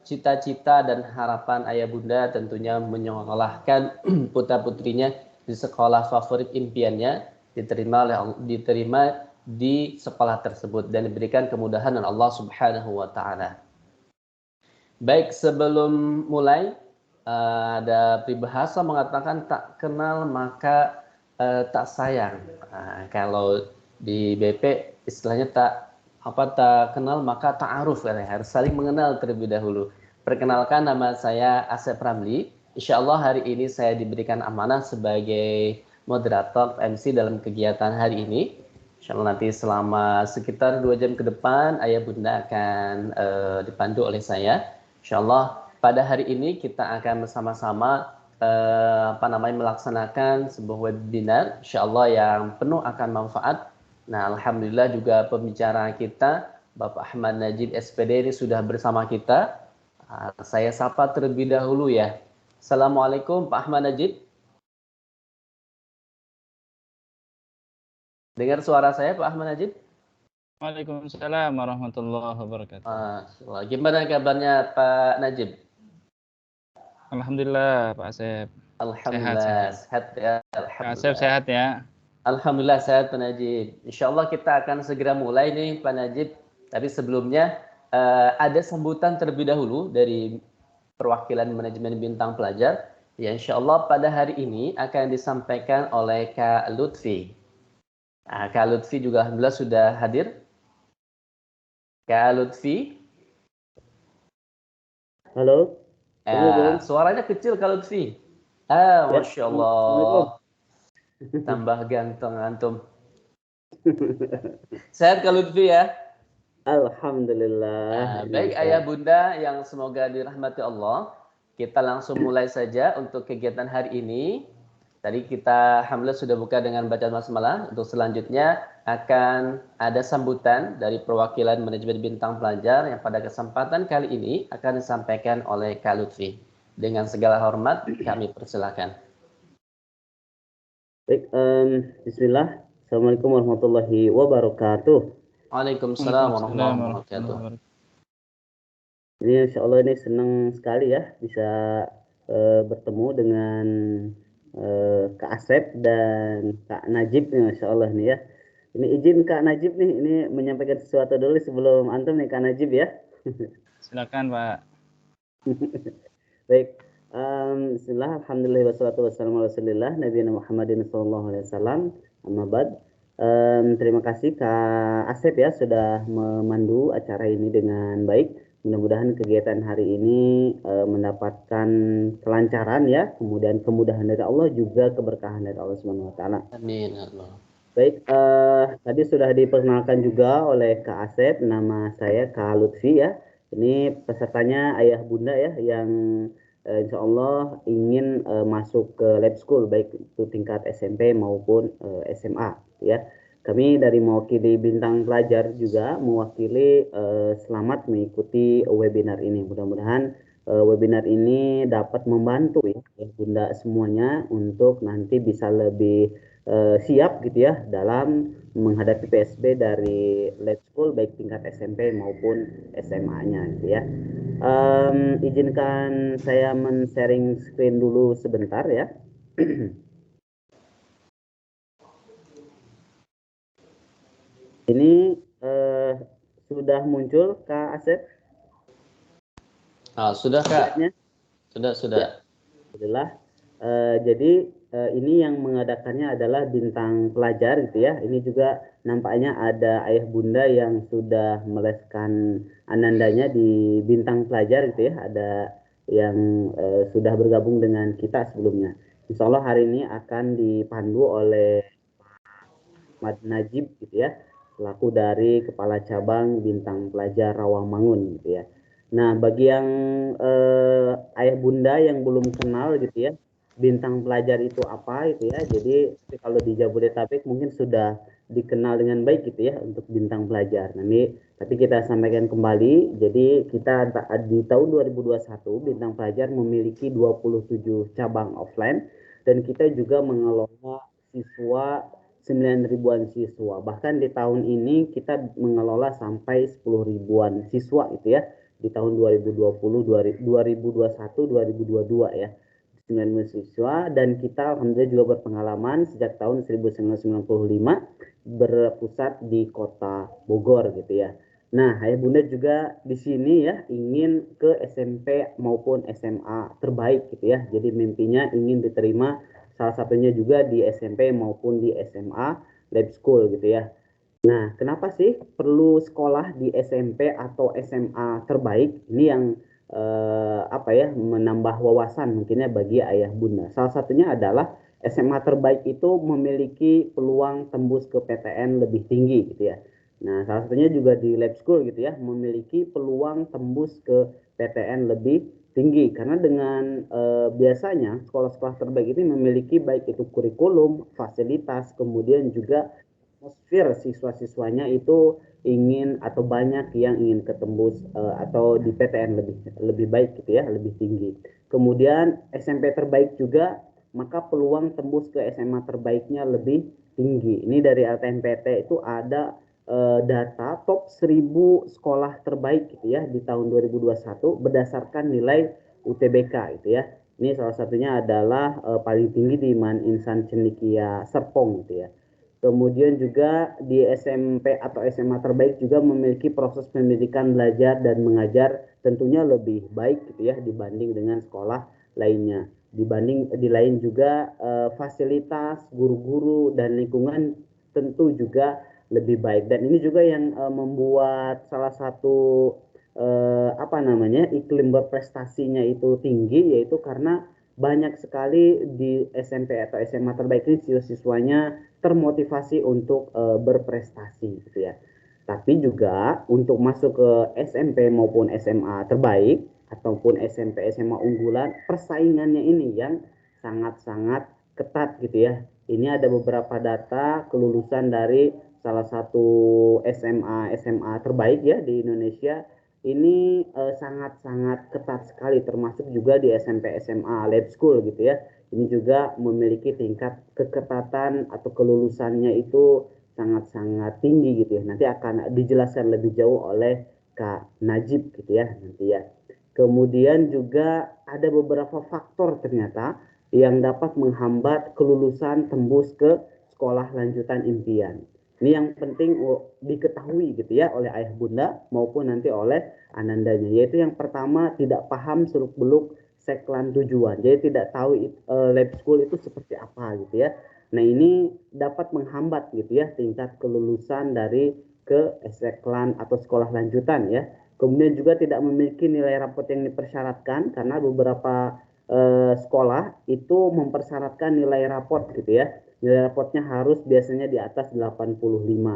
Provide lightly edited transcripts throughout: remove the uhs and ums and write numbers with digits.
cita-cita dan harapan ayah bunda tentunya menyekolahkan putra-putrinya di sekolah favorit impiannya, diterima di sekolah tersebut dan diberikan kemudahan oleh Allah Subhanahu wa taala. Baik, sebelum mulai ada peribahasa mengatakan tak kenal maka tak sayang. Kalau di BP istilahnya tak kenal maka ta'aruf, harus saling mengenal terlebih dahulu. Perkenalkan, nama saya Asep Ramli. Insyaallah hari ini saya diberikan amanah sebagai moderator MC dalam kegiatan hari ini. Insyaallah nanti selama sekitar 2 jam ke depan ayah bunda akan dipandu oleh saya. Insyaallah pada hari ini kita akan bersama-sama melaksanakan sebuah webinar insyaallah yang penuh akan manfaat. Nah, alhamdulillah juga pembicara kita Bapak Ahmad Najib SPD ini sudah bersama kita. Saya sapa terlebih dahulu ya. Assalamualaikum Pak Ahmad Najib. Dengar suara saya Pak Ahmad Najib? Waalaikumsalam warahmatullahi wabarakatuh. Gimana kabarnya Pak Najib? Alhamdulillah Pak Asep. Alhamdulillah sehat ya. Pak Asep sehat ya. Alhamdulillah sehat Pak Najib. Insyaallah kita akan segera mulai nih Pak Najib. Tapi sebelumnya ada sambutan terlebih dahulu dari perwakilan manajemen Bintang Pelajar. Ya insyaallah pada hari ini akan disampaikan oleh Kak Lutfi. Kak Lutfi juga alhamdulillah sudah hadir. Kak Lutfi. Halo. Suaranya kecil Kak Lutfi. Masya Allah. Tambah ganteng antum. Sehat Kak Lutfi ya? Alhamdulillah. Baik ayah bunda yang semoga dirahmati Allah. Kita langsung mulai saja untuk kegiatan hari ini. Tadi kita alhamdulillah sudah buka dengan bacaan basmalah. Untuk selanjutnya akan ada sambutan dari perwakilan manajemen Bintang Pelajar yang pada kesempatan kali ini akan disampaikan oleh Kak Lutfi. Dengan segala hormat kami persilakan. Baik, bismillah. Assalamualaikum warahmatullahi wabarakatuh. Waalaikumsalam warahmatullahi wabarakatuh. Ini insyaallah ini senang sekali ya bisa bertemu dengan Kak Asep dan Kak Najib nih, Masya Allah nih ya. Ini izin Kak Najib nih, ini menyampaikan sesuatu dulu sebelum antum nih Kak Najib ya. Silakan Pak. Baik, bismillah, alhamdulillah, wassalatu wassalamu ala rasulillah, nabiyina Muhammadin sallallahu alaihi wasallam, amma ba'd. Terima kasih Kak Asep ya sudah memandu acara ini dengan baik. Mudah-mudahan kegiatan hari ini mendapatkan kelancaran ya, kemudian kemudahan dari Allah juga keberkahan dari Allah Subhanahu wa taala. Amin Allah. Baik, tadi sudah diperkenalkan juga oleh Kak Asep, nama saya Kak Lutfi ya. Ini pesertanya ayah bunda ya yang insya Allah ingin masuk ke lab school baik itu tingkat SMP maupun SMA ya. Kami dari mewakili Bintang Pelajar juga mewakili selamat mengikuti webinar ini. Mudah-mudahan webinar ini dapat membantu ya bunda semuanya untuk nanti bisa lebih siap gitu ya dalam menghadapi PSB dari lab school baik tingkat SMP maupun SMA-nya gitu ya. Izinkan saya men-sharing screen dulu sebentar ya. Ini sudah muncul Kak Asep? Sudah Kak. Sudah. Ya. Alhamdulillah. Jadi ini yang mengadakannya adalah Bintang Pelajar gitu ya. Ini juga nampaknya ada ayah bunda yang sudah meleskan anandanya di Bintang Pelajar gitu ya. Ada yang sudah bergabung dengan kita sebelumnya. Insya Allah hari ini akan dipandu oleh Ahmad Najib gitu ya, selaku dari Kepala Cabang Bintang Pelajar Rawamangun gitu ya. Nah, bagi yang ayah bunda yang belum kenal gitu ya, Bintang Pelajar itu apa gitu ya. Jadi kalau di Jabodetabek mungkin sudah dikenal dengan baik gitu ya untuk Bintang Pelajar. Nanti tapi kita sampaikan kembali, jadi kita di tahun 2021 Bintang Pelajar memiliki 27 cabang offline dan kita juga mengelola siswa 9 ribuan siswa. Bahkan di tahun ini kita mengelola sampai 10 ribuan siswa itu ya di tahun 2020, 2021, 2022 ya. 9 siswa, dan kita alhamdulillah juga berpengalaman sejak tahun 1995 berpusat di kota Bogor gitu ya. Nah, Ayah Bunda juga di sini ya ingin ke SMP maupun SMA terbaik gitu ya. Jadi mimpinya ingin diterima salah satunya juga di SMP maupun di SMA lab school gitu ya. Nah, kenapa sih perlu sekolah di SMP atau SMA terbaik? Ini yang menambah wawasan mungkinnya bagi ayah bunda. Salah satunya adalah SMA terbaik itu memiliki peluang tembus ke PTN lebih tinggi gitu ya. Nah, salah satunya juga di lab school gitu ya, memiliki peluang tembus ke PTN lebih tinggi karena dengan biasanya sekolah-sekolah terbaik ini memiliki baik itu kurikulum, fasilitas, kemudian juga atmosfer siswa-siswanya itu ingin atau banyak yang ingin ketembus atau di PTN lebih baik gitu ya, lebih tinggi. Kemudian SMP terbaik juga, maka peluang tembus ke SMA terbaiknya lebih tinggi. Ini dari LTMPT itu ada data top 1000 sekolah terbaik gitu ya di tahun 2021 berdasarkan nilai UTBK gitu ya. Ini salah satunya adalah paling tinggi di Man Insan Cendekia Serpong gitu ya. Kemudian juga di SMP atau SMA terbaik juga memiliki proses pendidikan belajar dan mengajar tentunya lebih baik gitu ya dibanding dengan sekolah lainnya. Dibanding di lain juga fasilitas, guru-guru dan lingkungan tentu juga lebih baik. Dan ini juga yang membuat salah satu iklim berprestasinya itu tinggi, yaitu karena banyak sekali di SMP atau SMA terbaik ini siswa-siswanya termotivasi untuk berprestasi gitu ya. Tapi juga untuk masuk ke SMP maupun SMA terbaik ataupun SMP SMA unggulan, persaingannya ini yang sangat-sangat ketat gitu ya. Ini ada beberapa data kelulusan dari salah satu SMA SMA terbaik ya di Indonesia. Ini sangat-sangat ketat sekali, termasuk juga di SMP SMA lab school gitu ya. Ini juga memiliki tingkat keketatan atau kelulusannya itu sangat-sangat tinggi gitu ya. Nanti akan dijelaskan lebih jauh oleh Kak Najib gitu ya nanti ya. Kemudian juga ada beberapa faktor ternyata yang dapat menghambat kelulusan tembus ke sekolah lanjutan impian. Ini yang penting diketahui gitu ya oleh ayah bunda maupun nanti oleh anandanya. Yaitu yang pertama, tidak paham seluk-beluk seklan tujuan. Jadi tidak tahu lab school itu seperti apa gitu ya. Nah, ini dapat menghambat gitu ya tingkat kelulusan dari ke seklan atau sekolah lanjutan ya. Kemudian juga tidak memiliki nilai rapot yang dipersyaratkan karena beberapa sekolah itu mempersyaratkan nilai rapot gitu ya. Nilai rapotnya harus biasanya di atas 85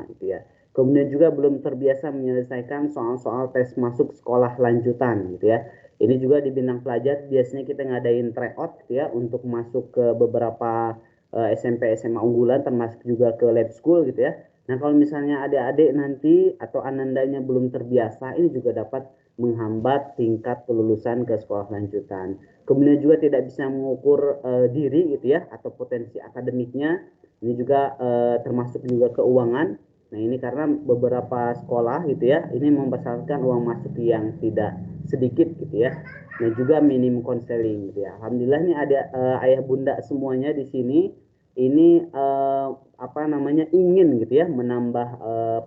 gitu ya. Kemudian juga belum terbiasa menyelesaikan soal-soal tes masuk sekolah lanjutan gitu ya. Ini juga di bidang pelajar biasanya kita ngadain tryout gitu ya untuk masuk ke beberapa SMP SMA unggulan termasuk juga ke lab school gitu ya. Nah, kalau misalnya adik-adik nanti atau anandanya belum terbiasa, ini juga dapat menghambat tingkat kelulusan ke sekolah lanjutan. Kemudian juga tidak bisa mengukur diri gitu ya atau potensi akademiknya. Ini juga termasuk juga keuangan. Nah, ini karena beberapa sekolah gitu ya, ini mempersyaratkan uang masuk yang tidak sedikit gitu ya. Nah, juga minim konseling gitu ya. Alhamdulillah ini ada ayah bunda semuanya di sini ini ingin gitu ya menambah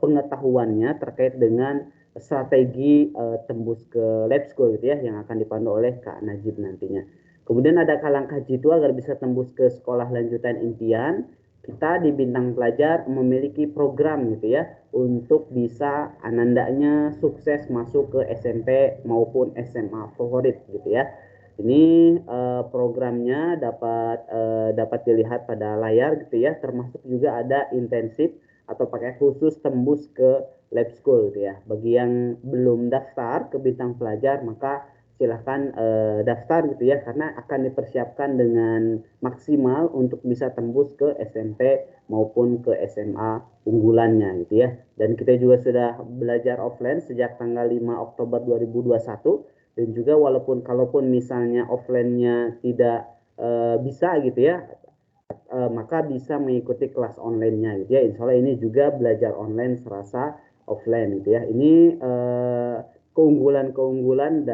pengetahuannya terkait dengan strategi tembus ke lab school gitu ya yang akan dipandu oleh Kak Najib nantinya. Kemudian ada langkah jitu agar bisa tembus ke sekolah lanjutan impian. Kita di Bintang Pelajar memiliki program gitu ya untuk bisa anandanya sukses masuk ke SMP maupun SMA favorit gitu ya. Ini programnya dapat dilihat pada layar gitu ya, termasuk juga ada intensif atau pakai khusus tembus ke lab school gitu ya. Bagi yang belum daftar ke Bintang Pelajar maka silahkan daftar gitu ya karena akan dipersiapkan dengan maksimal untuk bisa tembus ke SMP maupun ke SMA unggulannya gitu ya. Dan kita juga sudah belajar offline sejak tanggal 5 Oktober 2021 dan juga kalaupun misalnya offline-nya tidak bisa gitu ya maka bisa mengikuti kelas online-nya gitu ya. Insya Allah ini juga belajar online serasa offline gitu ya. Ini keunggulan-keunggulan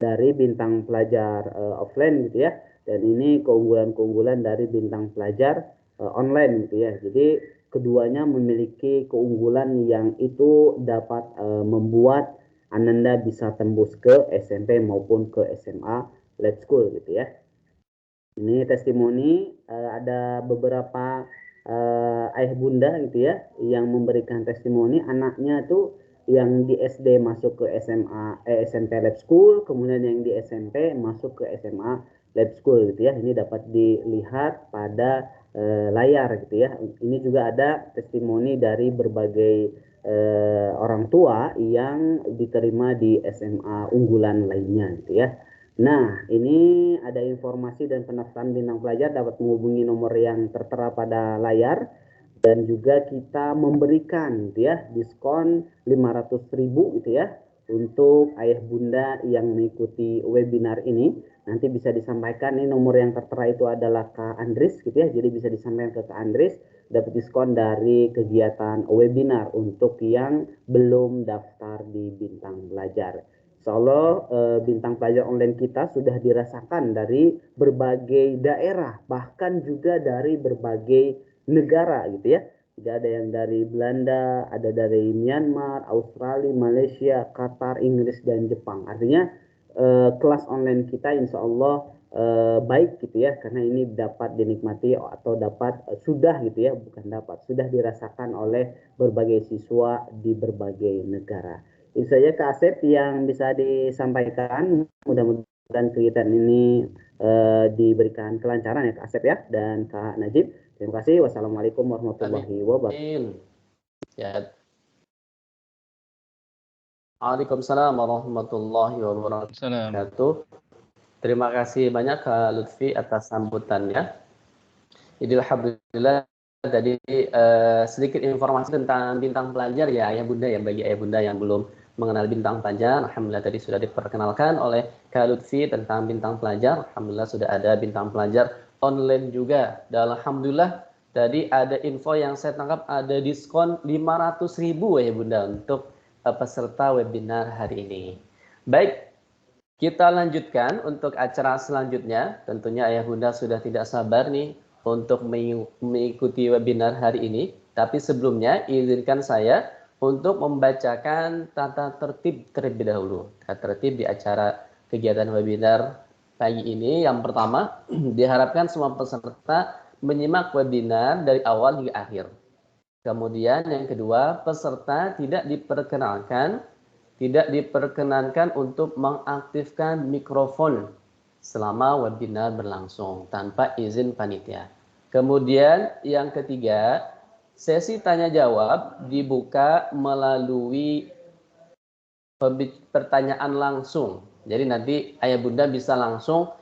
dari bintang pelajar offline gitu ya, dan ini keunggulan-keunggulan dari bintang pelajar online gitu ya. Jadi keduanya memiliki keunggulan yang itu dapat membuat Ananda bisa tembus ke SMP maupun ke SMA Lab School gitu ya. Ini testimoni ada beberapa ayah bunda gitu ya yang memberikan testimoni anaknya tuh yang di SD masuk ke SMP Lab School, kemudian yang di SMP masuk ke SMA Lab School gitu ya. Ini dapat dilihat pada layar gitu ya. Ini juga ada testimoni dari berbagai orang tua yang diterima di SMA unggulan lainnya gitu ya. Nah, ini ada informasi dan pendaftaran bintang pelajar dapat menghubungi nomor yang tertera pada layar, dan juga kita memberikan gitu ya diskon 500.000 gitu ya untuk ayah bunda yang mengikuti webinar ini. Nanti bisa disampaikan, ini nomor yang tertera itu adalah Kak Andris gitu ya, jadi bisa disampaikan ke Kak Andris, dapat diskon dari kegiatan webinar untuk yang belum daftar di bintang pelajar. Insya Allah bintang pelajar online kita sudah dirasakan dari berbagai daerah, bahkan juga dari berbagai negara gitu ya. Tidak ada yang dari Belanda, ada dari Myanmar, Australia, Malaysia, Qatar, Inggris, dan Jepang. Artinya kelas online kita insya Allah baik gitu ya, karena ini dapat dinikmati atau dapat sudah gitu ya, bukan dapat, sudah dirasakan oleh berbagai siswa di berbagai negara. Itu saja Kak Asep yang bisa disampaikan. Mudah-mudahan kegiatan ini diberikan kelancaran ya Kak Asep ya, dan Kak Najib. Terima kasih. Wassalamualaikum warahmatullahi wabarakatuh. Amin. Ya. Waalaikumsalam warahmatullahi wabarakatuh. Terima kasih banyak Kak Lutfi atas sambutannya. Jadi alhamdulillah tadi sedikit informasi tentang bintang pelajar ya ayah bunda ya, bagi ayah bunda yang belum mengenal bintang pelajar. Alhamdulillah tadi sudah diperkenalkan oleh Kak Lutfi tentang bintang pelajar. Alhamdulillah sudah ada bintang pelajar online juga. Dan alhamdulillah tadi ada info yang saya tangkap, ada diskon 500.000 ya bunda untuk peserta webinar hari ini. Baik, kita lanjutkan untuk acara selanjutnya. Tentunya ayah bunda sudah tidak sabar nih untuk mengikuti webinar hari ini. Tapi sebelumnya izinkan saya untuk membacakan tata tertib terlebih dahulu. Tata tertib di acara kegiatan webinar pagi ini. Yang pertama, diharapkan semua peserta menyimak webinar dari awal hingga akhir. Kemudian yang kedua, peserta tidak diperkenankan untuk mengaktifkan mikrofon selama webinar berlangsung tanpa izin panitia. Kemudian yang ketiga, sesi tanya jawab dibuka melalui pertanyaan langsung. Jadi nanti ayah bunda bisa langsung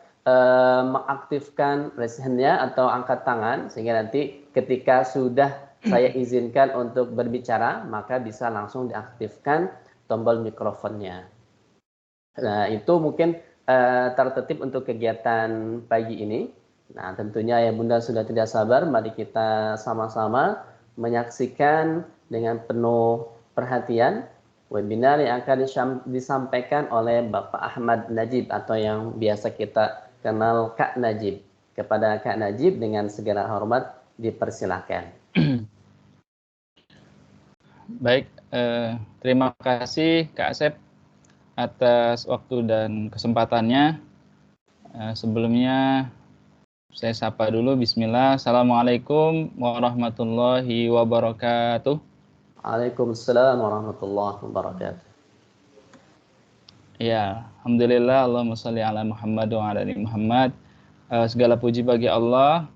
mengaktifkan raise hand-nya atau angkat tangan, sehingga nanti ketika sudah saya izinkan untuk berbicara, maka bisa langsung diaktifkan tombol mikrofonnya. Nah, itu mungkin tertib untuk kegiatan pagi ini. Nah, tentunya ya Bunda sudah tidak sabar, mari kita sama-sama menyaksikan dengan penuh perhatian webinar yang akan disampaikan oleh Bapak Ahmad Najib atau yang biasa kita kenal Kak Najib. Kepada Kak Najib dengan segala hormat dipersilakan. Baik, terima kasih Kak Asep atas waktu dan kesempatannya. Sebelumnya saya sapa dulu, bismillah. Assalamualaikum warahmatullahi wabarakatuh. Waalaikumsalam warahmatullahi wabarakatuh. Ya, alhamdulillah, Allahumma sholli ala Muhammad wa ala ali Muhammad. Segala puji bagi Allah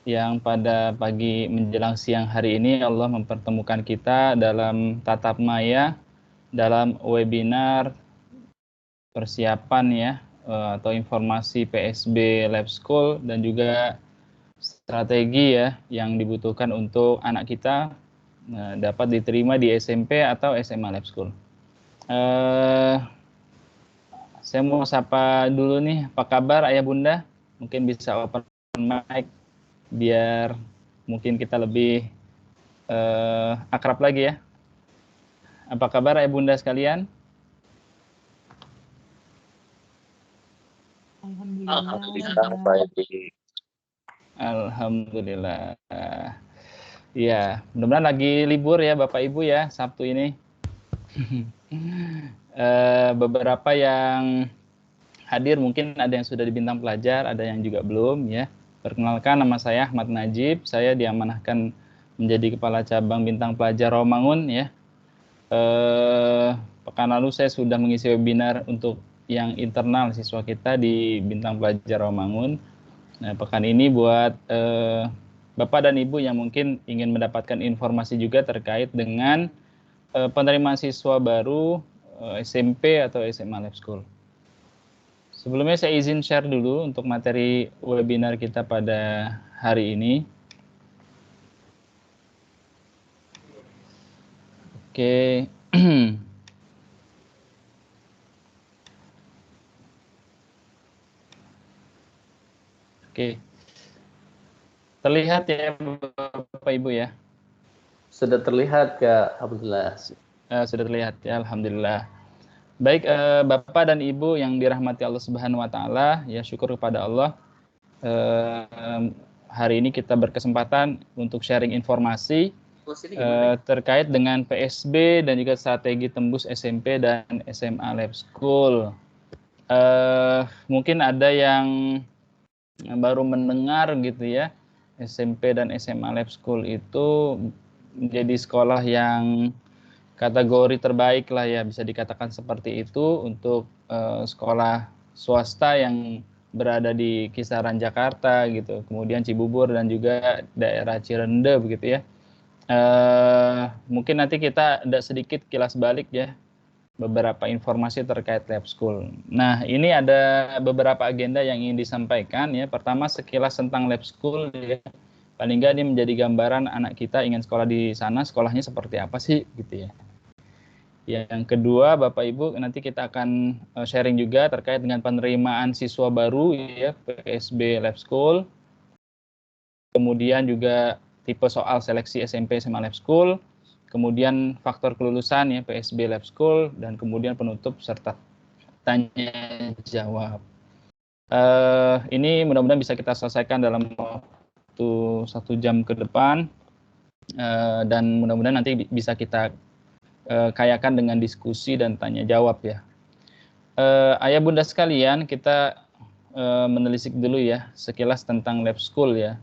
yang pada pagi menjelang siang hari ini Allah mempertemukan kita dalam tatap maya, dalam webinar persiapan ya, atau informasi PSB Lab School, dan juga strategi ya yang dibutuhkan untuk anak kita dapat diterima di SMP atau SMA Lab School. Saya mau sapa dulu nih, apa kabar ayah bunda? Mungkin bisa open mic biar mungkin kita lebih akrab lagi ya. Apa kabar ayah bunda sekalian? Alhamdulillah baik. Alhamdulillah. Ya, mudah-mudahan lagi libur ya Bapak Ibu ya Sabtu ini. Beberapa yang hadir mungkin ada yang sudah di bintang pelajar, ada yang juga belum ya. Perkenalkan, nama saya Ahmad Najib. Saya diamanahkan menjadi Kepala Cabang Bintang Pelajar Rawamangun ya. Pekan lalu saya sudah mengisi webinar untuk yang internal siswa kita di Bintang Pelajar Rawamangun. Nah, pekan ini buat Bapak dan Ibu yang mungkin ingin mendapatkan informasi juga terkait dengan penerimaan siswa baru SMP atau SMA Lab School. Sebelumnya saya izin share dulu untuk materi webinar kita pada hari ini. Oke. Oke. Terlihat ya Bapak Ibu ya? Sudah terlihat Kak, alhamdulillah. Sudah terlihat ya, alhamdulillah. Baik Bapak dan Ibu yang dirahmati Allah Subhanahu wa taala, ya syukur kepada Allah. Hari ini kita berkesempatan untuk sharing informasi terkait dengan PSB dan juga strategi tembus SMP dan SMA Lab School. Mungkin ada yang baru mendengar gitu ya, SMP dan SMA Lab School itu menjadi sekolah yang kategori terbaik lah ya, bisa dikatakan seperti itu untuk sekolah swasta yang berada di kisaran Jakarta gitu, kemudian Cibubur dan juga daerah Cirende begitu ya. Mungkin nanti kita ada sedikit kilas balik ya, beberapa informasi terkait Lab School. Nah, ini ada beberapa agenda yang ingin disampaikan ya. Pertama, sekilas tentang Lab School ya. Paling nggak ini menjadi gambaran anak kita ingin sekolah di sana, sekolahnya seperti apa sih gitu ya. Yang kedua, Bapak Ibu, nanti kita akan sharing juga terkait dengan penerimaan siswa baru ya, PSB Lab School. Kemudian juga tipe soal seleksi SMP SMA Lab School. Kemudian faktor kelulusan ya PSB Lab School, dan kemudian penutup serta tanya jawab. Ini mudah-mudahan bisa kita selesaikan dalam waktu 1 jam ke depan, dan mudah-mudahan nanti bisa kita kayakan dengan diskusi dan tanya jawab ya. Ayah bunda sekalian, kita menelisik dulu ya sekilas tentang Lab School ya.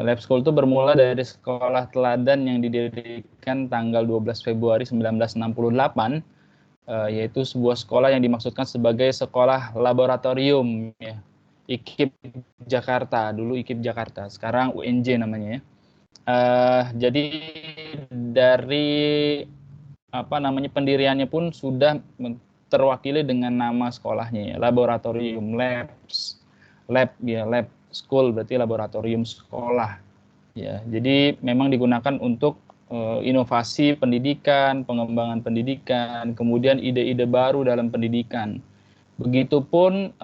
Lab School itu bermula dari sekolah teladan yang didirikan tanggal 12 Februari 1968, yaitu sebuah sekolah yang dimaksudkan sebagai sekolah laboratorium ya. IKIP Jakarta, dulu IKIP Jakarta, sekarang UNJ namanya ya. Jadi dari pendiriannya pun sudah terwakili dengan nama sekolahnya ya, laboratorium, lab ya, lab school berarti laboratorium sekolah ya. Jadi memang digunakan untuk inovasi pendidikan, pengembangan pendidikan, kemudian ide-ide baru dalam pendidikan. Begitupun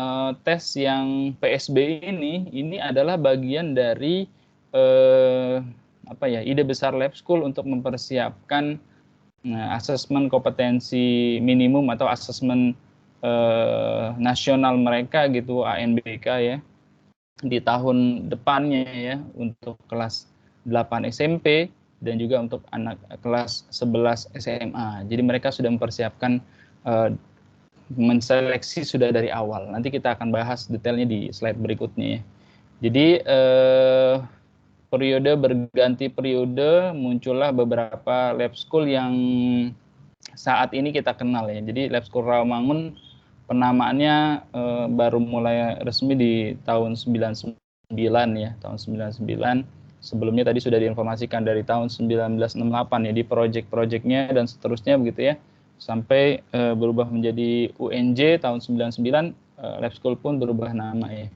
tes yang PSB ini adalah bagian dari ide besar Lab School untuk mempersiapkan asesmen kompetensi minimum atau asesmen nasional mereka gitu, ANBK ya, di tahun depannya ya, untuk kelas 8 SMP dan juga untuk anak kelas 11 SMA. Jadi mereka sudah mempersiapkan menseleksi sudah dari awal. Nanti kita akan bahas detailnya di slide berikutnya ya. Jadi periode berganti periode muncullah beberapa lab school yang saat ini kita kenal ya. Jadi Lab School Rawamangun penamaannya baru mulai resmi di tahun 99 ya, tahun 99. Sebelumnya tadi sudah diinformasikan dari tahun 1968 ya, di proyek-proyeknya dan seterusnya begitu ya, sampai berubah menjadi UNJ tahun 99. Lab School pun berubah nama ya,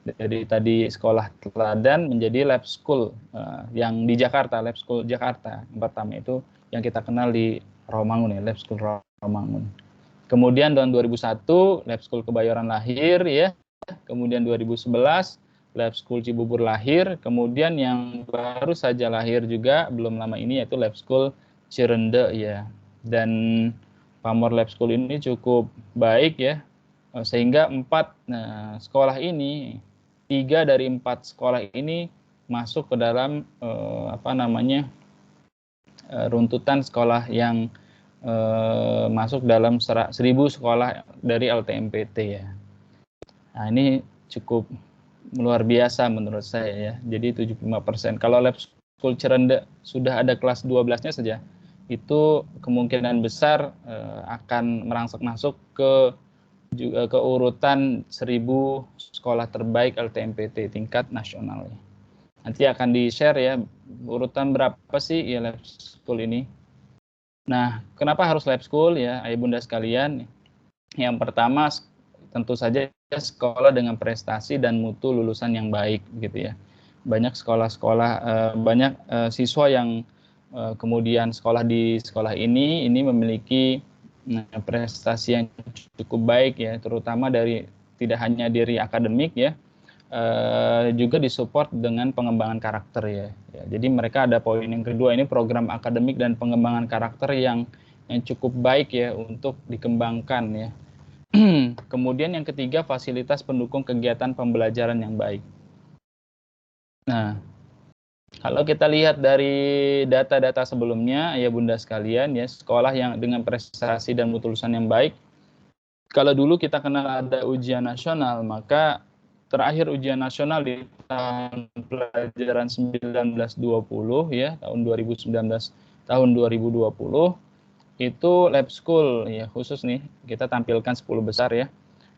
dari tadi sekolah teladan menjadi Lab School yang di Jakarta, Lab School Jakarta yang pertama itu yang kita kenal di Rawamangun ya, Lab School Rawamangun. Kemudian tahun 2001 Lab School Kebayoran lahir ya. Kemudian 2011 Lab School Cibubur lahir. Kemudian yang baru saja lahir juga belum lama ini yaitu Lab School Cirende ya. Dan pamor Lab School ini cukup baik ya. Sehingga 3 dari 4 sekolah ini masuk ke dalam runtutan sekolah yang masuk dalam 1.000 sekolah dari LTMPT ya. Nah, ini cukup luar biasa menurut saya ya. Jadi 75%. Kalau lab school Cirende sudah ada kelas 12-nya saja, itu kemungkinan besar akan merangsek masuk ke urutan 1.000 sekolah terbaik LTMPT tingkat nasional. Nanti akan di-share ya urutan berapa sih ya lab school ini. Nah, kenapa harus lab school ya, ayah bunda sekalian? Yang pertama tentu saja sekolah dengan prestasi dan mutu lulusan yang baik gitu ya. Banyak sekolah-sekolah, banyak siswa yang kemudian sekolah di sekolah ini memiliki prestasi yang cukup baik ya, terutama tidak hanya dari akademik ya, juga disupport dengan pengembangan karakter ya. Jadi mereka ada poin yang kedua, ini program akademik dan pengembangan karakter yang cukup baik ya untuk dikembangkan ya. Kemudian yang ketiga, fasilitas pendukung kegiatan pembelajaran yang baik. Nah, kalau kita lihat dari data-data sebelumnya, ya bunda sekalian, ya sekolah yang dengan prestasi dan mutu lulusan yang baik, kalau dulu kita kenal ada ujian nasional, maka terakhir ujian nasional di tahun pelajaran 1920 ya, tahun 2019, tahun 2020, itu lab school ya, khusus nih kita tampilkan 10 besar ya.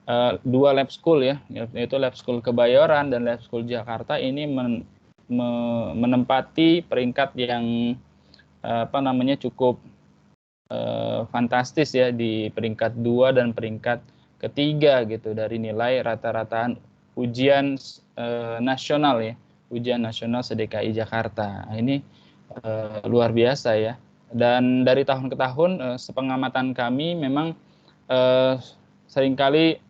2 lab school ya, yaitu lab school Kebayoran dan lab school Jakarta ini menempati peringkat yang cukup fantastis ya, di peringkat 2 dan peringkat ketiga gitu dari nilai rata-rataan ujian nasional ya, ujian nasional se-DKI Jakarta. Nah, ini luar biasa ya. Dan dari tahun ke tahun sepengamatan kami memang seringkali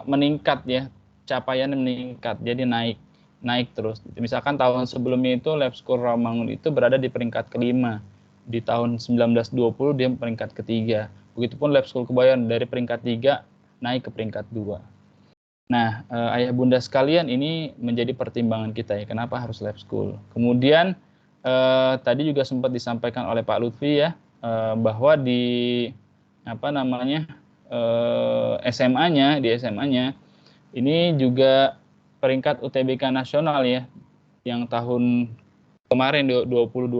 meningkat ya, capaiannya meningkat, jadi naik terus. Misalkan tahun sebelumnya itu lab school Rawamangun itu berada di peringkat kelima, di tahun 1920 dia peringkat ketiga. Begitupun lab school Kebayoran dari peringkat 3 naik ke peringkat 2. Nah, ayah bunda sekalian, ini menjadi pertimbangan kita ya, kenapa harus lab school. Kemudian tadi juga sempat disampaikan oleh Pak Lutfi ya, bahwa di SMA-nya ini juga peringkat UTBK nasional ya, yang tahun kemarin 2021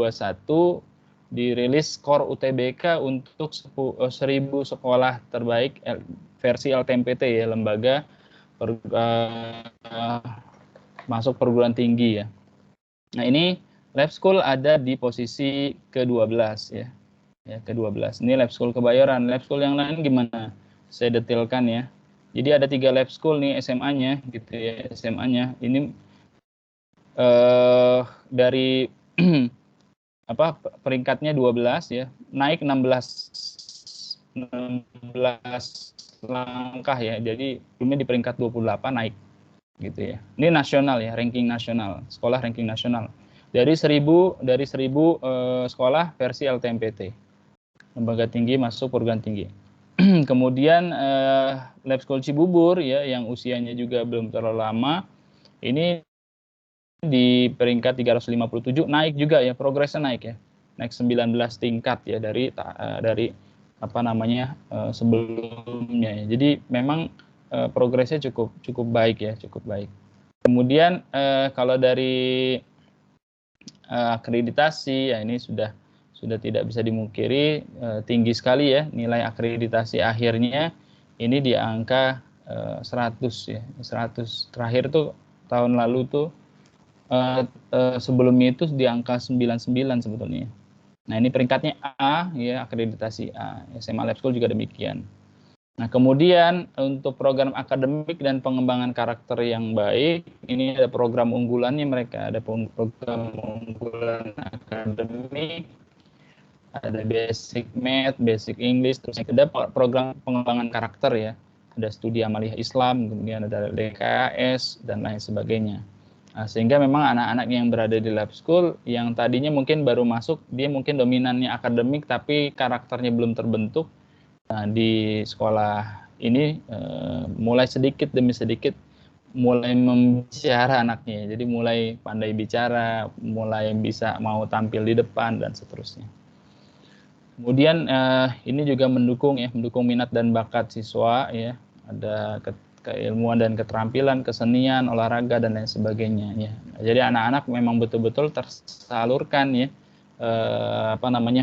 dirilis skor UTBK untuk 1.000 sekolah terbaik versi LTMPT ya, lembaga masuk perguruan tinggi ya. Nah, ini lab school ada di posisi ke-12 ya. Ya, ke-12. Ini lab school Kebayoran. Lab school yang lain gimana? Saya detailkan ya. Jadi ada 3 lab school nih SMA-nya gitu ya. SMA-nya ini dari peringkatnya 12 ya, naik 16 langkah ya. Jadi ini di peringkat 28 naik gitu ya. Ini nasional ya, ranking nasional, sekolah ranking nasional. Dari 1.000 sekolah versi LTMPT, lembaga tinggi masuk perguruan tinggi. Kemudian lab school Cibubur ya, yang usianya juga belum terlalu lama, ini di peringkat 357 naik juga ya, progresnya naik ya, naik 19 tingkat ya dari sebelumnya ya. Jadi memang progresnya cukup baik ya, cukup baik. Kemudian kalau dari akreditasi ya, ini sudah tidak bisa dimungkiri tinggi sekali ya, nilai akreditasi akhirnya ini di angka 100 ya, 100. Terakhir tuh tahun lalu tuh sebelumnya itu di angka 99 sebetulnya. Nah, ini peringkatnya A ya, akreditasi A. SMA Lab School juga demikian. Nah, kemudian untuk program akademik dan pengembangan karakter yang baik, ini ada program unggulannya mereka, ada program unggulan akademik, ada basic math, basic English, terus ada program pengembangan karakter ya, ada studi amaliyah Islam, kemudian ada DKS dan lain sebagainya. Nah, sehingga memang anak-anak yang berada di lab school yang tadinya mungkin baru masuk, dia mungkin dominannya akademik tapi karakternya belum terbentuk. Nah, di sekolah ini mulai sedikit demi sedikit mulai membicara anaknya. Jadi mulai pandai bicara, mulai bisa mau tampil di depan dan seterusnya. Kemudian ini juga mendukung minat dan bakat siswa ya. Ada keilmuan dan keterampilan, kesenian, olahraga dan lain sebagainya ya. Jadi anak-anak memang betul-betul tersalurkan ya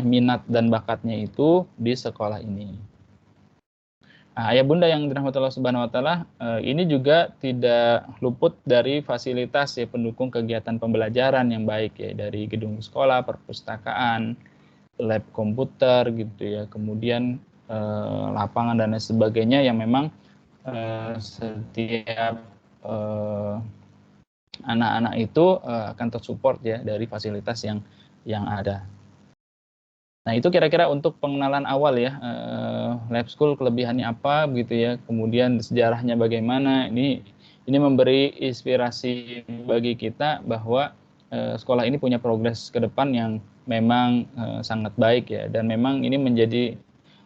minat dan bakatnya itu di sekolah ini. Nah, ayah bunda yang dirahmati Allah Subhanahu wa taala, ini juga tidak luput dari fasilitas ya pendukung kegiatan pembelajaran yang baik ya, dari gedung sekolah, perpustakaan, lab komputer gitu ya, kemudian lapangan dan lain sebagainya yang memang setiap anak-anak itu akan tersupport ya dari fasilitas yang ada. Nah, itu kira-kira untuk pengenalan awal ya, lab school kelebihannya apa begitu ya, kemudian sejarahnya bagaimana. Ini memberi inspirasi bagi kita bahwa sekolah ini punya progres ke depan yang memang sangat baik ya, dan memang ini menjadi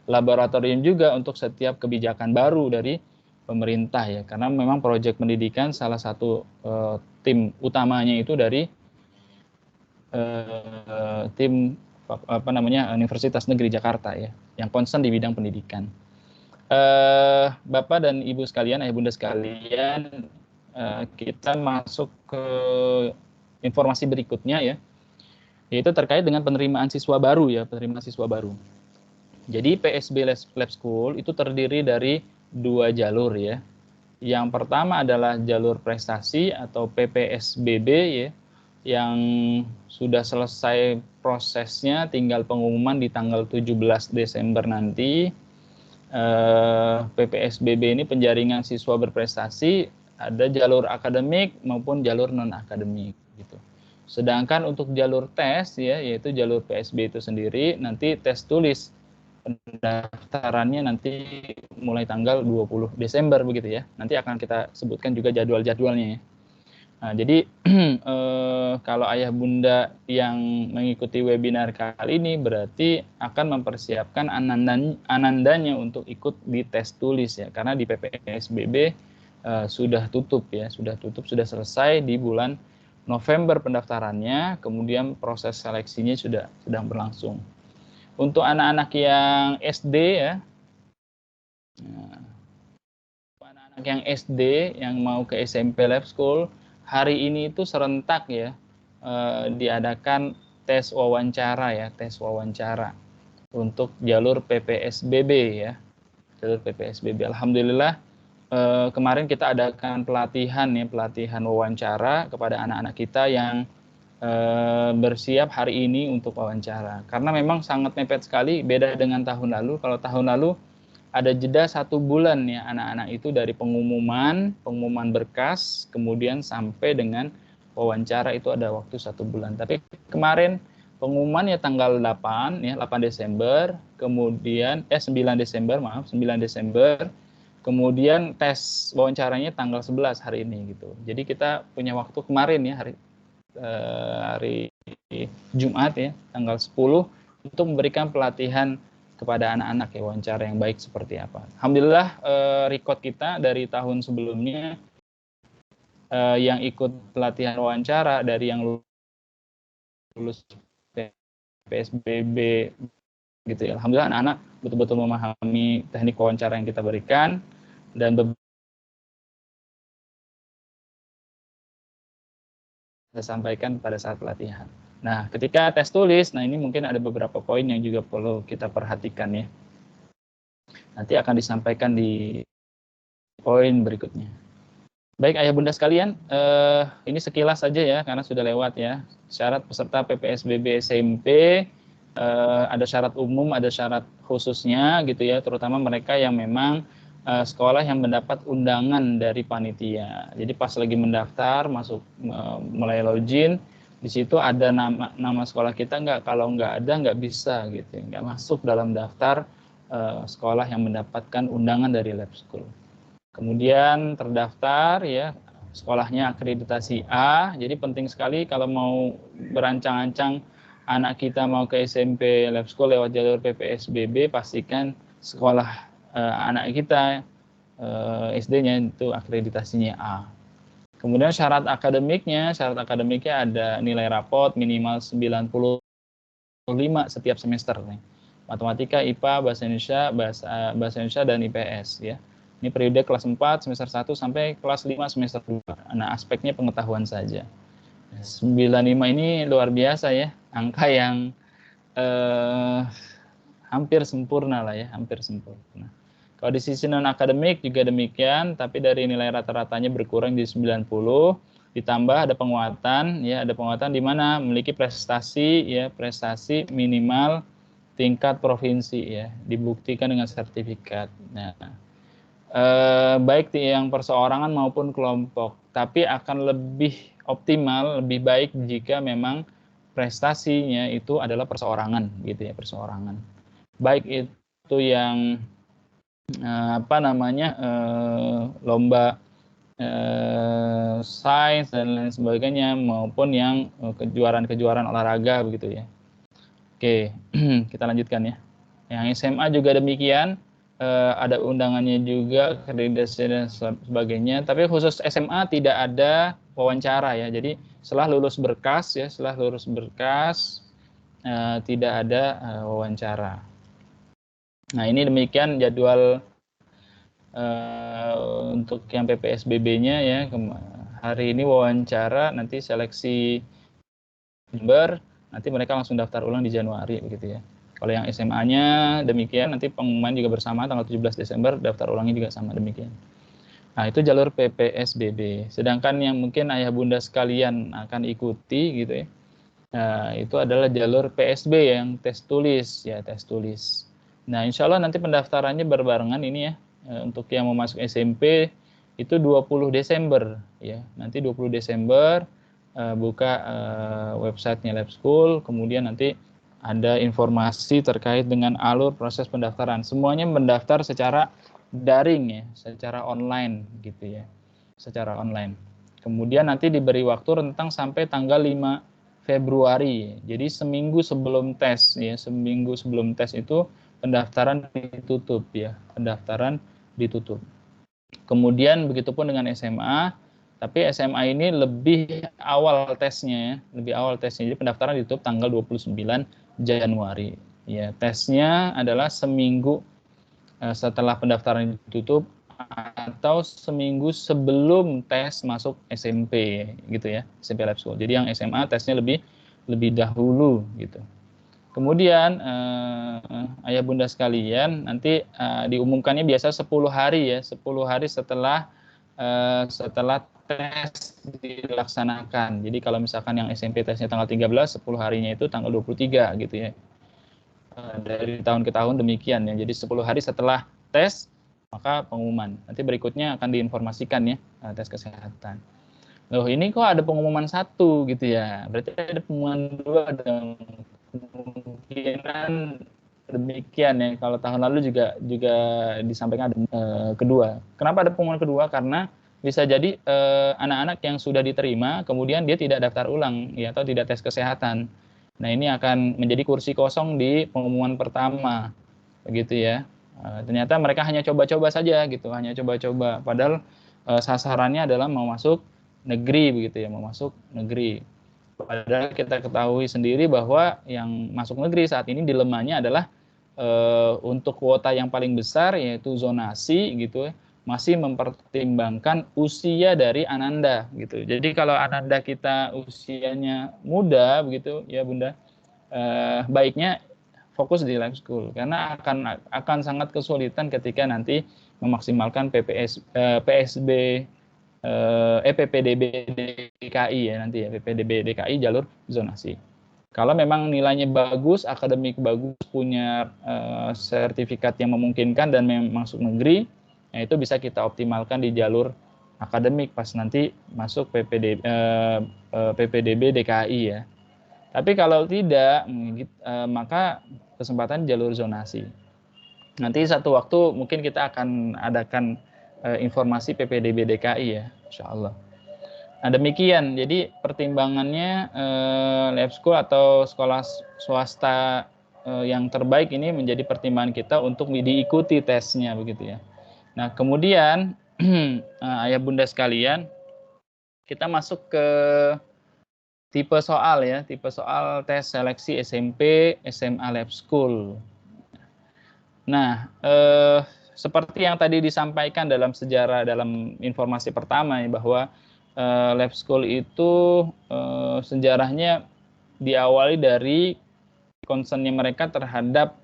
laboratorium juga untuk setiap kebijakan baru dari pemerintah ya, karena memang proyek pendidikan salah satu tim utamanya itu dari tim Universitas Negeri Jakarta ya, yang concern di bidang pendidikan. Bapak dan Ibu sekalian, ayah bunda sekalian, kita masuk ke informasi berikutnya ya, yaitu terkait dengan penerimaan siswa baru ya, penerimaan siswa baru. Jadi PSB Lab School itu terdiri dari 2 jalur ya. Yang pertama adalah jalur prestasi atau PPSBB ya, yang sudah selesai prosesnya, tinggal pengumuman di tanggal 17 Desember nanti. PPSBB ini penjaringan siswa berprestasi, ada jalur akademik maupun jalur non-akademik gitu. Sedangkan untuk jalur tes ya, yaitu jalur PSB itu sendiri, nanti tes tulis pendaftarannya nanti mulai tanggal 20 Desember begitu ya. Nanti akan kita sebutkan juga jadwal-jadwalnya ya. Nah, jadi kalau ayah bunda yang mengikuti webinar kali ini berarti akan mempersiapkan anandanya untuk ikut di tes tulis ya, karena di PPSBB sudah tutup ya, sudah selesai di bulan November pendaftarannya, kemudian proses seleksinya sedang berlangsung. Untuk anak-anak yang SD ya, anak-anak yang SD yang mau ke SMP Lab School, hari ini itu serentak ya diadakan tes wawancara ya, tes wawancara untuk jalur PPSBB ya, jalur PPSBB. Alhamdulillah kemarin kita adakan pelatihan wawancara kepada anak-anak kita yang bersiap hari ini untuk wawancara. Karena memang sangat mepet sekali, beda dengan tahun lalu. Kalau tahun lalu ada jeda 1 bulan ya anak-anak itu dari pengumuman berkas, kemudian sampai dengan wawancara itu ada waktu 1 bulan. Tapi kemarin pengumuman ya tanggal 8 Desember, kemudian 9 Desember, kemudian tes wawancaranya tanggal 11 hari ini gitu. Jadi kita punya waktu kemarin ya hari Jumat ya tanggal 10 untuk memberikan pelatihan kepada anak-anak ya, wawancara yang baik seperti apa. Alhamdulillah record kita dari tahun sebelumnya yang ikut pelatihan wawancara dari yang lulus PSBB gitu ya. Alhamdulillah anak-anak betul-betul memahami teknik wawancara yang kita berikan dan saya sampaikan pada saat pelatihan. Nah, ketika tes tulis, nah ini mungkin ada beberapa poin yang juga perlu kita perhatikan ya. Nanti akan disampaikan di poin berikutnya. Baik ayah bunda sekalian, ini sekilas saja ya, karena sudah lewat ya. Syarat peserta PPSBB SMP, ada syarat umum, ada syarat khususnya gitu ya, terutama mereka yang memang sekolah yang mendapat undangan dari panitia. Jadi pas lagi mendaftar, masuk mulai login, di situ ada nama sekolah kita nggak? Kalau nggak ada nggak bisa gitu, nggak masuk dalam daftar sekolah yang mendapatkan undangan dari Lab School. Kemudian terdaftar ya, sekolahnya akreditasi A. Jadi penting sekali kalau mau berancang-ancang anak kita mau ke SMP Lab School lewat jalur PPSBB, pastikan sekolah anak kita SD-nya itu akreditasinya A. Kemudian syarat akademiknya ada nilai rapot minimal 95 setiap semester nih. Matematika, IPA, bahasa Indonesia dan IPS ya. Ini periode kelas 4 semester 1 sampai kelas 5 semester 2. Nah, aspeknya pengetahuan saja. 95 ini luar biasa ya, angka yang hampir sempurna lah ya, hampir sempurna. Kalau di sisi non akademik juga demikian, tapi dari nilai rata-ratanya berkurang di 90, ditambah ada penguatan ya, ada penguatan di mana memiliki prestasi minimal tingkat provinsi ya, dibuktikan dengan sertifikat. Nah, baik yang perseorangan maupun kelompok, tapi akan lebih optimal, lebih baik jika memang prestasinya itu adalah perseorangan gitu ya, perseorangan. Baik itu yang lomba sains dan lain sebagainya maupun yang kejuaraan-kejuaraan olahraga begitu ya. Oke, kita lanjutkan ya. Yang SMA juga demikian, ada undangannya juga, akreditasi dan sebagainya. Tapi khusus SMA tidak ada wawancara ya. Jadi setelah lulus berkas tidak ada wawancara. Nah, ini demikian jadwal untuk yang PPSBB-nya ya. Hari ini wawancara, nanti seleksi Desember, nanti mereka langsung daftar ulang di Januari begitu ya. Kalau yang SMA-nya demikian, nanti pengumuman juga bersama tanggal 17 Desember, daftar ulangnya juga sama demikian. Nah, itu jalur PPSBB. Sedangkan yang mungkin ayah bunda sekalian akan ikuti gitu ya. Nah, itu adalah jalur PSB yang tes tulis ya, tes tulis. Nah, insya Allah nanti pendaftarannya berbarengan ini ya. Untuk yang mau masuk SMP itu 20 Desember ya. Nanti 20 Desember buka websitenya Lab School, kemudian nanti ada informasi terkait dengan alur proses pendaftaran. Semuanya mendaftar secara daring ya, secara online gitu ya. Secara online. Kemudian nanti diberi waktu rentang sampai tanggal 5 Februari. Jadi seminggu sebelum tes ya, seminggu sebelum tes itu pendaftaran ditutup ya, pendaftaran ditutup. Kemudian begitupun dengan SMA, tapi SMA ini lebih awal tesnya ya, lebih awal tesnya. Jadi pendaftaran ditutup tanggal 29 Januari. Ya, tesnya adalah seminggu setelah pendaftaran ditutup atau seminggu sebelum tes masuk SMP gitu ya, SMP Lab School. Jadi yang SMA tesnya lebih dahulu gitu. Kemudian ayah bunda sekalian, nanti diumumkannya biasa 10 hari ya, 10 hari setelah tes dilaksanakan. Jadi kalau misalkan yang SMP tesnya tanggal 13, 10 harinya itu tanggal 23 gitu ya. Dari tahun ke tahun demikian ya. Jadi 10 hari setelah tes maka pengumuman. Nanti berikutnya akan diinformasikan ya, tes kesehatan. Loh, ini kok ada pengumuman 1 gitu ya. Berarti ada pengumuman 2 dan kemungkinan demikian ya. Kalau tahun lalu juga disampaikan ada kedua. Kenapa ada pengumuman kedua? Karena bisa jadi anak-anak yang sudah diterima kemudian dia tidak daftar ulang ya, atau tidak tes kesehatan. Nah, ini akan menjadi kursi kosong di pengumuman pertama begitu ya. Ternyata mereka hanya coba-coba saja gitu, hanya coba-coba. Padahal sasarannya adalah mau masuk negeri begitu ya, mau masuk negeri. Padahal kita ketahui sendiri bahwa yang masuk negeri saat ini dilemanya adalah untuk kuota yang paling besar yaitu zonasi gitu ya, masih mempertimbangkan usia dari ananda gitu. Jadi kalau ananda kita usianya muda begitu ya Bunda, baiknya fokus di Lab School karena akan sangat kesulitan ketika nanti memaksimalkan PPDB DKI ya nanti ya, PPDB DKI jalur zonasi. Kalau memang nilainya bagus, akademik bagus, punya sertifikat yang memungkinkan dan masuk negeri, ya itu bisa kita optimalkan di jalur akademik pas nanti masuk PPDB DKI ya. Tapi kalau tidak, maka kesempatan jalur zonasi. Nanti satu waktu mungkin kita akan adakan informasi PPDB DKI ya, insya Allah. Nah demikian, jadi pertimbangannya Lab School atau sekolah swasta yang terbaik ini menjadi pertimbangan kita untuk diikuti tesnya begitu ya. Nah, kemudian ayah bunda sekalian, kita masuk ke tipe soal ya, tipe soal tes seleksi SMP, SMA Lab School. Nah, seperti yang tadi disampaikan dalam sejarah, dalam informasi pertama ya, bahwa Lab School itu sejarahnya diawali dari concernnya mereka terhadap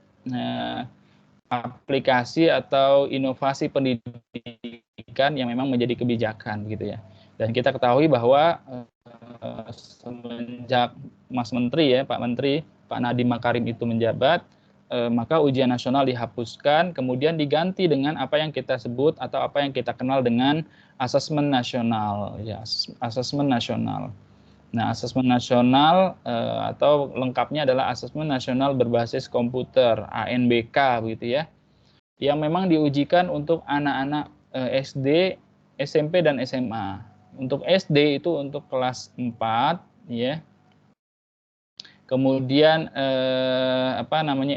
aplikasi atau inovasi pendidikan yang memang menjadi kebijakan gitu ya. Dan kita ketahui bahwa semenjak Mas Menteri ya, Pak Menteri, Pak Nadiem Makarim itu menjabat, maka ujian nasional dihapuskan, kemudian diganti dengan apa yang kita sebut atau apa yang kita kenal dengan asesmen nasional ya, asesmen nasional. Nah, asesmen nasional atau lengkapnya adalah asesmen nasional berbasis komputer (ANBK) begitu ya, yang memang diujikan untuk anak-anak SD, SMP dan SMA. Untuk SD itu untuk kelas 4 ya. Kemudian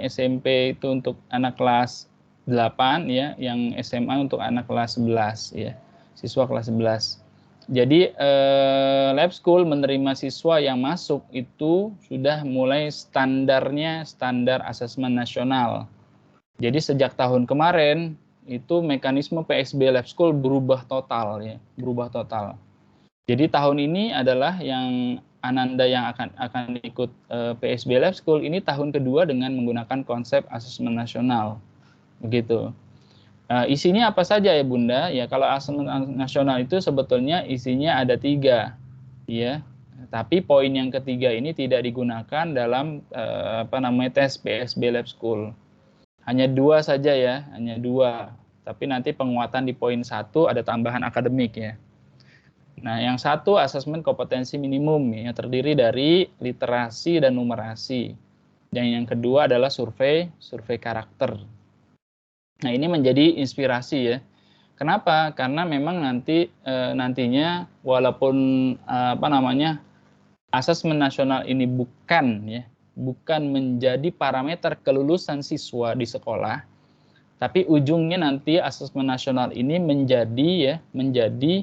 SMP itu untuk anak kelas 8 ya, yang SMA untuk anak kelas 11 ya, siswa kelas 11. Jadi Lab School menerima siswa yang masuk itu sudah mulai standarnya standar asesmen nasional. Jadi sejak tahun kemarin itu mekanisme PSB Lab School berubah total ya, berubah total. Jadi tahun ini adalah yang Ananda yang akan ikut PSB Lab School ini tahun kedua dengan menggunakan konsep asesmen nasional. Begitu. Isinya apa saja ya Bunda? Ya kalau asesmen nasional itu sebetulnya isinya ada 3, ya. Tapi poin yang ketiga ini tidak digunakan dalam tes PSB Lab School. Hanya 2 saja ya, hanya 2. Tapi nanti penguatan di poin 1 ada tambahan akademik ya. Nah, yang satu asesmen kompetensi minimum yang terdiri dari literasi dan numerasi. Dan yang kedua adalah survei karakter. Nah, ini menjadi inspirasi ya. Kenapa? Karena memang nantinya walaupun asesmen nasional ini bukan menjadi parameter kelulusan siswa di sekolah, tapi ujungnya nanti asesmen nasional ini menjadi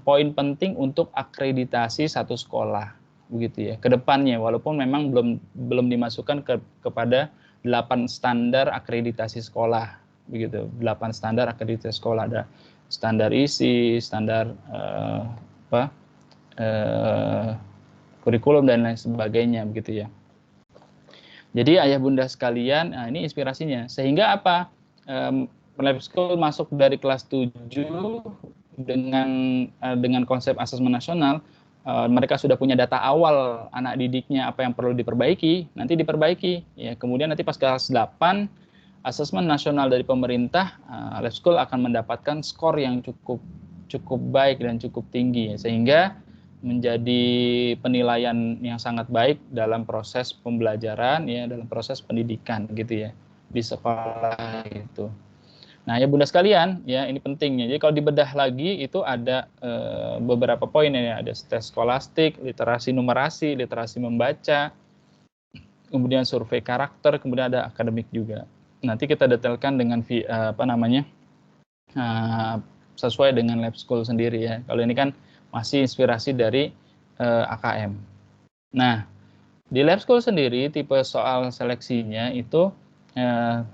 poin penting untuk akreditasi satu sekolah begitu ya. Kedepannya walaupun memang belum dimasukkan kepada 8 standar akreditasi sekolah begitu. 8 standar akreditasi sekolah, ada standar isi, standar kurikulum dan lain sebagainya begitu ya. Jadi ayah bunda sekalian, ini inspirasinya. Sehingga apa? Lab School masuk dari kelas 7 dengan konsep asesmen nasional. Mereka sudah punya data awal anak didiknya apa yang perlu diperbaiki, nanti diperbaiki ya. Kemudian nanti pas kelas 8 asesmen nasional dari pemerintah, Lab School akan mendapatkan skor yang cukup baik dan cukup tinggi ya, sehingga menjadi penilaian yang sangat baik dalam proses pembelajaran ya, dalam proses pendidikan gitu ya di sekolah itu. Nah, ya Bunda sekalian, ya ini pentingnya. Jadi kalau dibedah lagi itu ada beberapa poin ya, ada tes skolastik, literasi numerasi, literasi membaca, kemudian survei karakter, kemudian ada akademik juga. Nanti kita detailkan dengan sesuai dengan Lab School sendiri ya. Kalau ini kan masih inspirasi dari AKM. Nah, di Lab School sendiri tipe soal seleksinya itu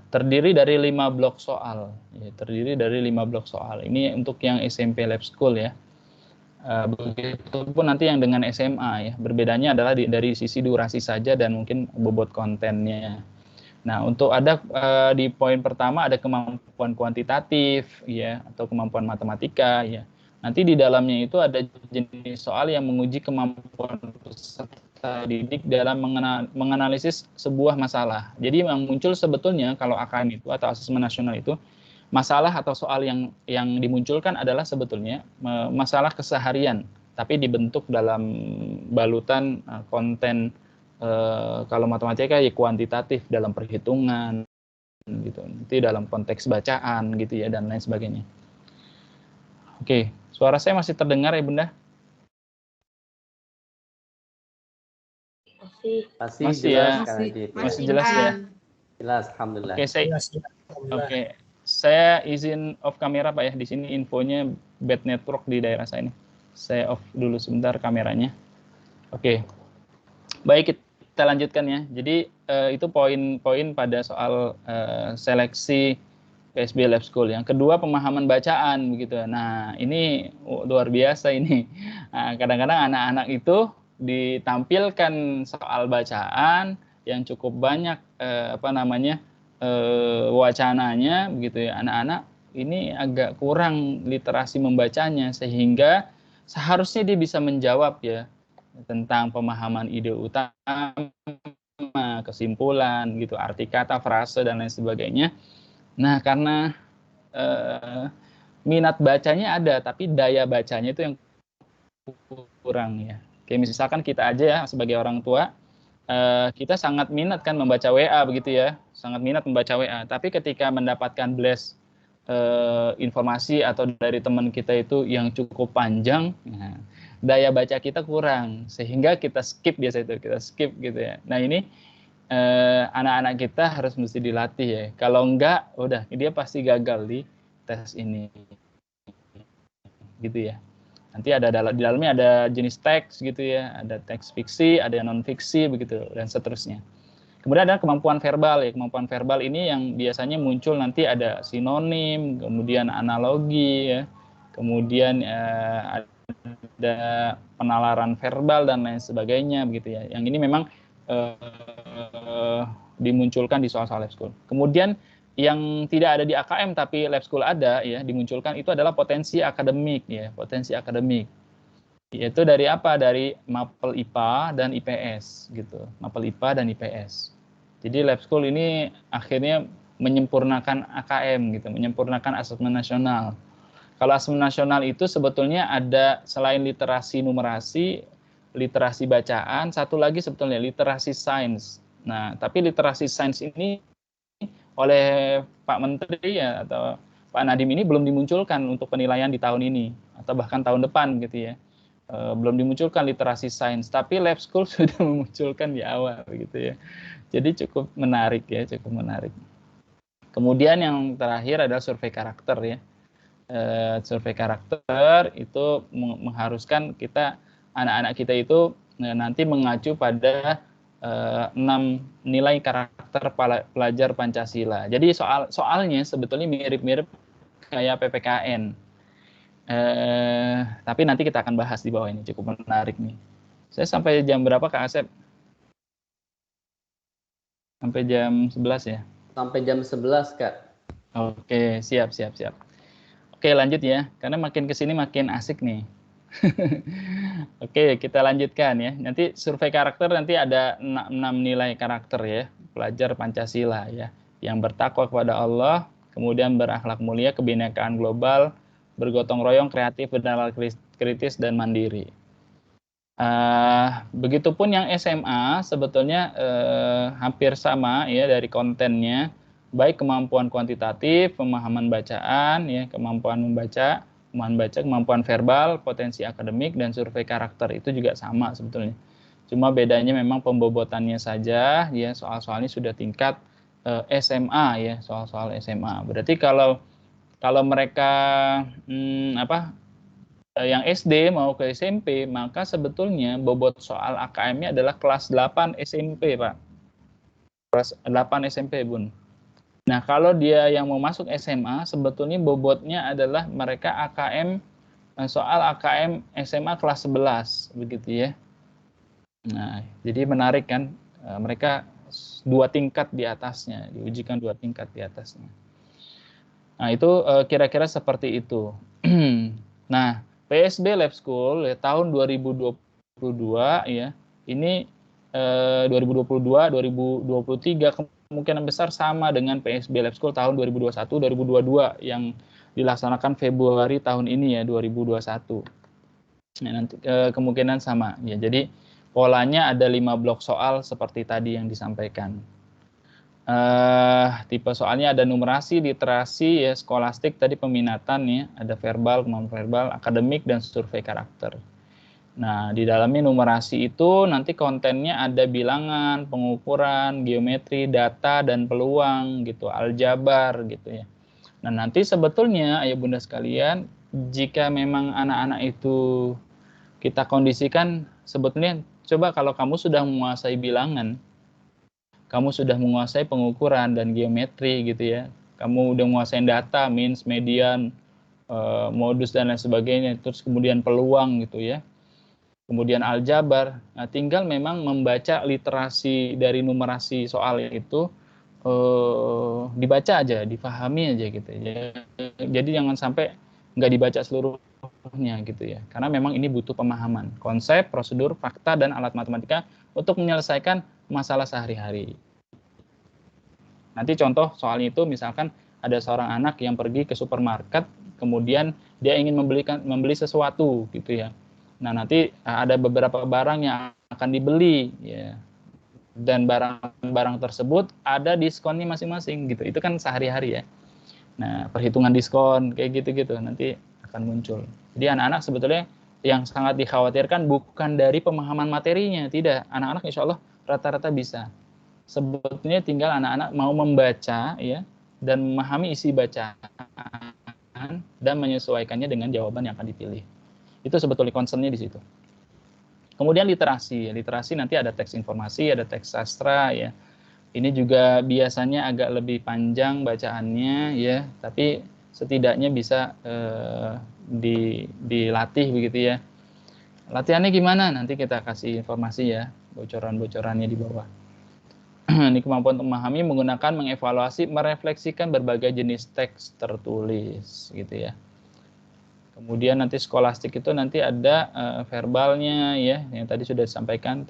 terdiri dari 5 blok soal. Ya, terdiri dari 5 blok soal. Ini untuk yang SMP Lab School ya. Begitupun nanti yang dengan SMA ya. Berbedanya adalah dari sisi durasi saja dan mungkin bobot kontennya. Nah, untuk ada di poin pertama ada kemampuan kuantitatif ya, atau kemampuan matematika ya. Nanti di dalamnya itu ada jenis soal yang menguji kemampuan peserta didik dalam menganalisis sebuah masalah. Jadi yang muncul sebetulnya kalau AKM itu atau asesmen nasional itu, masalah atau soal yang dimunculkan adalah sebetulnya masalah keseharian, tapi dibentuk dalam balutan konten. Kalau matematika ya kuantitatif dalam perhitungan gitu, nanti dalam konteks bacaan gitu ya dan lain sebagainya. Oke, suara saya masih terdengar ya Bunda? Masih jelas ya. Kang Adit. Masih jelas ya. Jelas, alhamdulillah. Oke, Saya izin off kamera Pak ya. Di sini infonya bad network di daerah saya ini. Saya off dulu sebentar kameranya. Oke. Baik, kita lanjutkan ya. Jadi itu poin-poin pada soal seleksi PSB Lab School. Yang kedua, pemahaman bacaan begitu. Nah, ini luar biasa ini. Nah, kadang-kadang anak-anak itu ditampilkan soal bacaan yang cukup banyak wacananya begitu ya. Anak-anak ini agak kurang literasi membacanya, sehingga seharusnya dia bisa menjawab ya tentang pemahaman ide utama, kesimpulan gitu, arti kata, frase dan lain sebagainya. Nah, karena minat bacanya ada, tapi daya bacanya itu yang kurang ya. Kayak misalkan kita aja ya sebagai orang tua, kita sangat minat kan membaca WA begitu ya, sangat minat membaca WA. Tapi ketika mendapatkan blast informasi atau dari teman kita itu yang cukup panjang, nah, daya baca kita kurang, sehingga kita skip biasa itu, kita skip gitu ya. Nah ini anak-anak kita harus mesti dilatih ya. Kalau enggak, udah dia pasti gagal di tes ini, gitu ya. Nanti ada di dalamnya ada jenis teks gitu ya, ada teks fiksi, ada non fiksi begitu dan seterusnya. Kemudian ada kemampuan verbal ya. Kemampuan verbal ini yang biasanya muncul nanti ada sinonim, kemudian analogi ya, kemudian ada penalaran verbal dan lain sebagainya begitu ya. Yang ini memang dimunculkan di soal-soal lab school. Kemudian yang tidak ada di AKM tapi lab school ada ya, dimunculkan itu adalah potensi akademik ya, potensi akademik. Yaitu dari apa? Dari mapel IPA dan IPS gitu. Mapel IPA dan IPS. Jadi lab school ini akhirnya menyempurnakan AKM gitu, menyempurnakan asesmen nasional. Kalau asesmen nasional itu sebetulnya ada selain literasi numerasi, literasi bacaan, satu lagi sebetulnya literasi sains. Nah, tapi literasi sains ini oleh Pak Menteri ya atau Pak Nadiem ini belum dimunculkan untuk penilaian di tahun ini atau bahkan tahun depan gitu ya. Belum dimunculkan literasi sains, tapi lab school sudah memunculkan di awal gitu ya. Jadi cukup menarik ya, cukup menarik. Kemudian yang terakhir adalah survei karakter ya. Survei karakter itu mengharuskan kita anak-anak kita itu nanti mengacu pada 6 nilai karakter pelajar Pancasila. Jadi soalnya sebetulnya mirip-mirip kayak PPKN. Tapi nanti kita akan bahas di bawah ini, cukup menarik nih. Saya sampai jam berapa Kak Asep? Sampai jam 11 ya? Sampai jam 11 Kak. Oke, siap. Oke, lanjut ya, karena makin kesini makin asik nih. Oke, kita lanjutkan ya. Nanti survei karakter nanti ada 6 nilai karakter ya, pelajar Pancasila ya, yang bertakwa kepada Allah, kemudian berakhlak mulia, kebinekaan global, bergotong royong, kreatif, bernalar kritis, dan mandiri. Begitupun yang SMA sebetulnya hampir sama ya dari kontennya, baik kemampuan kuantitatif, pemahaman bacaan, ya, kemampuan membaca, kemampuan verbal, potensi akademik, dan survei karakter itu juga sama sebetulnya. Cuma bedanya memang pembobotannya saja, ya soal-soalnya sudah tingkat SMA ya, soal-soal SMA. Berarti kalau mereka yang SD mau ke SMP, maka sebetulnya bobot soal AKM-nya adalah kelas 8 SMP, Pak. Kelas 8 SMP, Bun. Nah, kalau dia yang mau masuk SMA, sebetulnya bobotnya adalah mereka AKM, soal AKM SMA kelas 11, begitu ya. Nah, jadi menarik kan, mereka 2 tingkat di atasnya, diujikan 2 tingkat di atasnya. Nah, itu kira-kira seperti itu. Nah, PSB Lab School ya, tahun 2022 ya, ini 2022, 2023 kemungkinan besar sama dengan PSB Lab School tahun 2021, 2022 yang dilaksanakan Februari tahun ini ya, 2021. Nah, nanti kemungkinan sama ya. Jadi polanya ada 5 blok soal seperti tadi yang disampaikan. Tipe soalnya ada numerasi, literasi ya, skolastik tadi peminatan ya, ada verbal, kemampuan verbal, akademik, dan survei karakter. Nah, di dalamnya numerasi itu nanti kontennya ada bilangan, pengukuran, geometri, data, dan peluang gitu, aljabar gitu ya. Nah, nanti sebetulnya ayah bunda sekalian, jika memang anak-anak itu kita kondisikan, sebetulnya coba kalau kamu sudah menguasai bilangan, kamu sudah menguasai pengukuran dan geometri gitu ya, kamu udah menguasai data, means, median, modus dan lain sebagainya, terus kemudian peluang gitu ya, kemudian aljabar. Nah, tinggal memang membaca literasi dari numerasi soal itu, dibaca aja, difahami aja gitu ya. Jadi jangan sampai nggak dibaca seluruhnya gitu ya, karena memang ini butuh pemahaman konsep, prosedur, fakta, dan alat matematika untuk menyelesaikan masalah sehari-hari. Nanti contoh soalnya itu misalkan ada seorang anak yang pergi ke supermarket, kemudian dia ingin membeli sesuatu gitu ya. Nah, nanti ada beberapa barang yang akan dibeli ya. Dan barang-barang tersebut ada diskonnya masing-masing gitu. Itu kan sehari-hari ya. Nah, perhitungan diskon kayak gitu-gitu nanti akan muncul. Jadi anak-anak sebetulnya yang sangat dikhawatirkan bukan dari pemahaman materinya, tidak. Anak-anak insya Allah rata-rata bisa. Sebetulnya tinggal anak-anak mau membaca ya dan memahami isi bacaan dan menyesuaikannya dengan jawaban yang akan dipilih. Itu sebetulnya concernnya di situ. Kemudian literasi, literasi nanti ada teks informasi, ada teks sastra ya. Ini juga biasanya agak lebih panjang bacaannya ya, tapi setidaknya bisa dilatih begitu ya. Latihannya gimana? Nanti kita kasih informasi ya, bocoran-bocorannya di bawah. Ini kemampuan untuk memahami, menggunakan, mengevaluasi, merefleksikan berbagai jenis teks tertulis gitu ya. Kemudian nanti skolastik itu nanti ada verbalnya ya, yang tadi sudah disampaikan,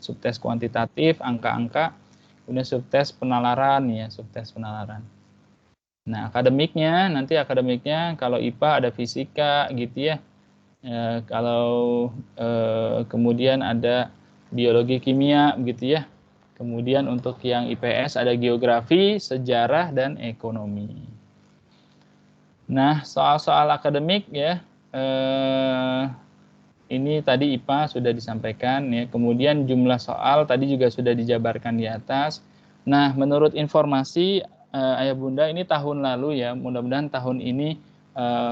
subtes kuantitatif, angka-angka, kemudian subtes penalaran ya, subtes penalaran. Nah, akademiknya nanti kalau IPA ada fisika gitu ya. Kalau kemudian ada biologi kimia gitu ya. Kemudian untuk yang IPS ada geografi, sejarah, dan ekonomi. Nah, soal-soal akademik ya, ini tadi IPA sudah disampaikan ya. Kemudian jumlah soal tadi juga sudah dijabarkan di atas. Nah, menurut informasi ayah bunda ini tahun lalu ya, mudah-mudahan tahun ini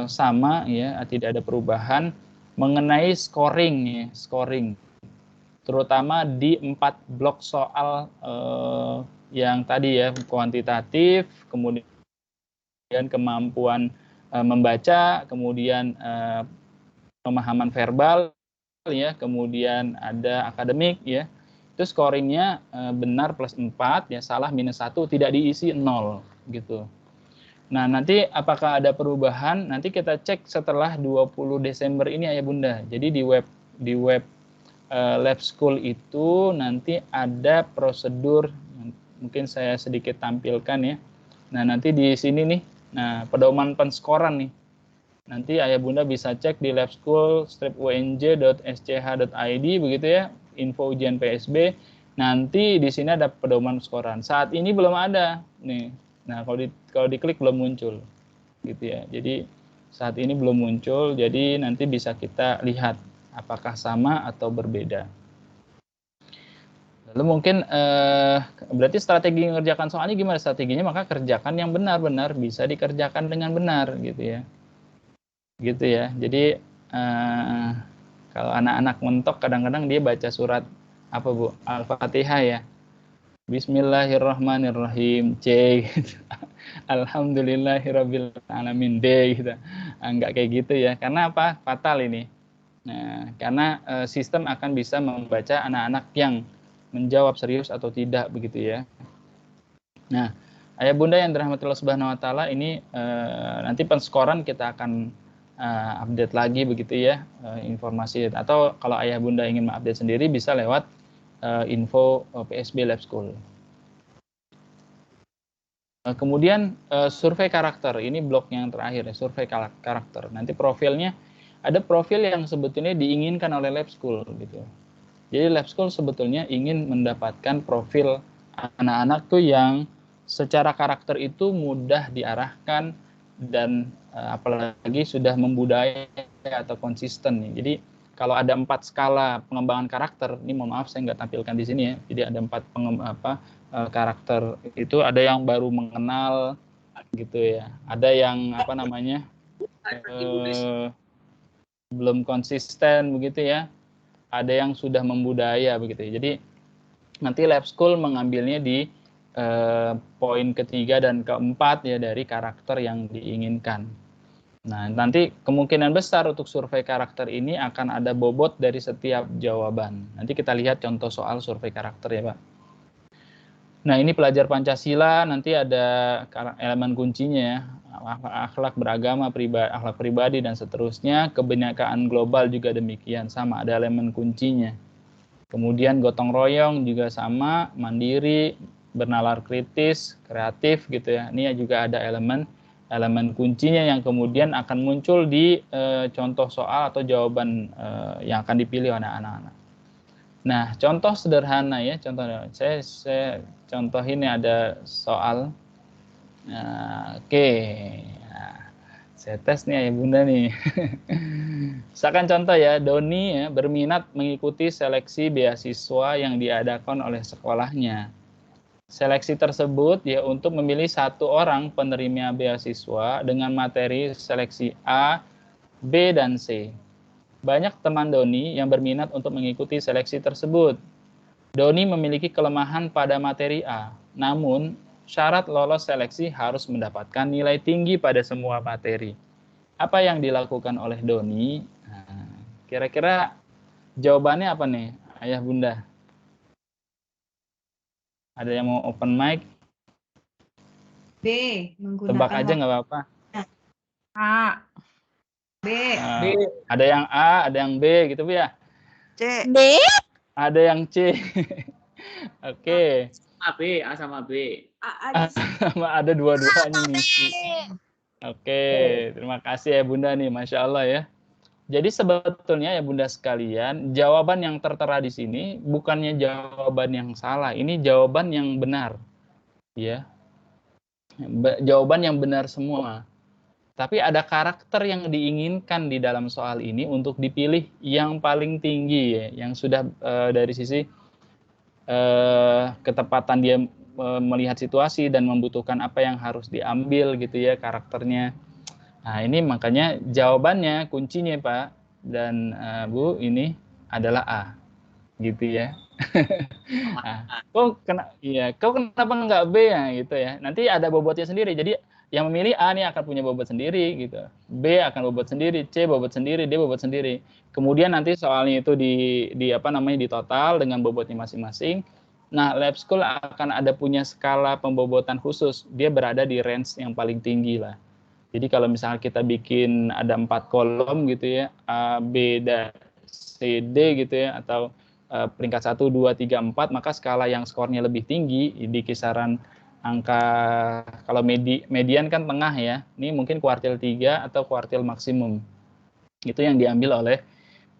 sama ya, tidak ada perubahan mengenai scoring ya, scoring. Terutama di 4 blok soal yang tadi ya, kuantitatif, kemudian kemampuan membaca, kemudian pemahaman verbal ya, kemudian ada akademik ya. Itu scoringnya benar plus 4 ya, salah minus 1, tidak diisi 0 gitu. Nah, nanti apakah ada perubahan? Nanti kita cek setelah 20 Desember ini ayah bunda. Jadi di web Lab School itu nanti ada prosedur, mungkin saya sedikit tampilkan ya. Nah, nanti di sini nih, nah pedoman penskoran nih. Nanti ayah bunda bisa cek di labschool-unj.sch.id begitu ya, info ujian PSB. Nanti di sini ada pedoman penskoran. Saat ini belum ada nih. Nah, kalau diklik belum muncul gitu ya. Jadi saat ini belum muncul, jadi nanti bisa kita lihat apakah sama atau berbeda. Lalu mungkin berarti strategi mengerjakan soalnya gimana strateginya? Maka kerjakan yang benar-benar bisa dikerjakan dengan benar gitu ya. Gitu ya. Jadi kalau anak-anak mentok kadang-kadang dia baca surat apa Bu? Al-Fatihah ya. Bismillahirrahmanirrahim C gitu. Alhamdulillahirabbil alamin D gitu. Enggak kayak gitu ya. Karena apa? Fatal ini. Nah, karena sistem akan bisa membaca anak-anak yang menjawab serius atau tidak begitu ya. Nah, ayah bunda yang dirahmati Allah Subhanahu wa taala, ini nanti penskoran kita akan update lagi begitu ya, informasi, atau kalau ayah bunda ingin mengupdate sendiri bisa lewat info PSB Lab School. Kemudian survei karakter, ini blok yang terakhir ya, survei karakter. Nanti profilnya ada profil yang sebetulnya diinginkan oleh Lab School gitu. Jadi Lab School sebetulnya ingin mendapatkan profil anak-anak tuh yang secara karakter itu mudah diarahkan dan apalagi sudah membudaya atau konsisten nih. Jadi kalau ada 4 skala pengembangan karakter, ini mohon maaf saya nggak tampilkan di sini ya. Jadi ada 4 karakter itu, ada yang baru mengenal, gitu ya. Ada yang apa namanya belum konsisten begitu ya. Ada yang sudah membudaya begitu. Jadi nanti lab school mengambilnya di poin ketiga dan keempat ya dari karakter yang diinginkan. Nah, nanti kemungkinan besar untuk survei karakter ini akan ada bobot dari setiap jawaban. Nanti kita lihat contoh soal survei karakter ya, Pak. Nah, ini pelajar Pancasila, nanti ada elemen kuncinya ya. Akhlak beragama, akhlak pribadi, dan seterusnya. Kebinekaan global juga demikian, sama, ada elemen kuncinya. Kemudian gotong royong juga sama, mandiri, bernalar kritis, kreatif gitu ya. Ini juga ada elemen kuncinya yang kemudian akan muncul di contoh soal atau jawaban yang akan dipilih oleh anak-anak. Nah, contoh sederhana ya, saya contoh ini ada soal. Oke. Nah, saya tes nih ya Bunda nih. Misalkan contoh ya, Doni ya, berminat mengikuti seleksi beasiswa yang diadakan oleh sekolahnya. Seleksi tersebut ya untuk memilih satu orang penerima beasiswa dengan materi seleksi A, B, dan C. Banyak teman Doni yang berminat untuk mengikuti seleksi tersebut. Doni memiliki kelemahan pada materi A, namun syarat lolos seleksi harus mendapatkan nilai tinggi pada semua materi. Apa yang dilakukan oleh Doni? Nah, kira-kira jawabannya apa nih, Ayah Bunda? Ada yang mau open mic? B. Menggunakan Tebak aja nggak apa-apa. A. B. Ada yang A, ada yang B gitu Bu ya? C. B. Ada yang C. Oke. A sama B. Ada dua-duanya ngisi. Oke, terima kasih ya Bunda nih, Masya Allah ya. Jadi sebetulnya ya Bunda sekalian, jawaban yang tertera di sini bukannya jawaban yang salah, ini jawaban yang benar. Ya. Jawaban yang benar semua. Tapi ada karakter yang diinginkan di dalam soal ini untuk dipilih yang paling tinggi ya, yang sudah dari sisi ketepatan dia melihat situasi dan membutuhkan apa yang harus diambil gitu ya karakternya. Nah, ini makanya jawabannya kuncinya Pak dan Bu ini adalah A. Gitu ya. Nah, kok kenapa nggak B ya gitu ya. Nanti ada bobotnya sendiri. Jadi yang memilih A nih akan punya bobot sendiri gitu. B akan bobot sendiri, C bobot sendiri, D bobot sendiri. Kemudian nanti soalnya itu di apa namanya di total dengan bobotnya masing-masing. Nah, lab school akan ada punya skala pembobotan khusus. Dia berada di range yang paling tinggi lah. Jadi kalau misalnya kita bikin ada 4 kolom gitu ya, A, B, dan C, D gitu ya, atau peringkat 1, 2, 3, 4, maka skala yang skornya lebih tinggi di kisaran angka, kalau median kan tengah ya, ini mungkin kuartil 3 atau kuartil maksimum. Itu yang diambil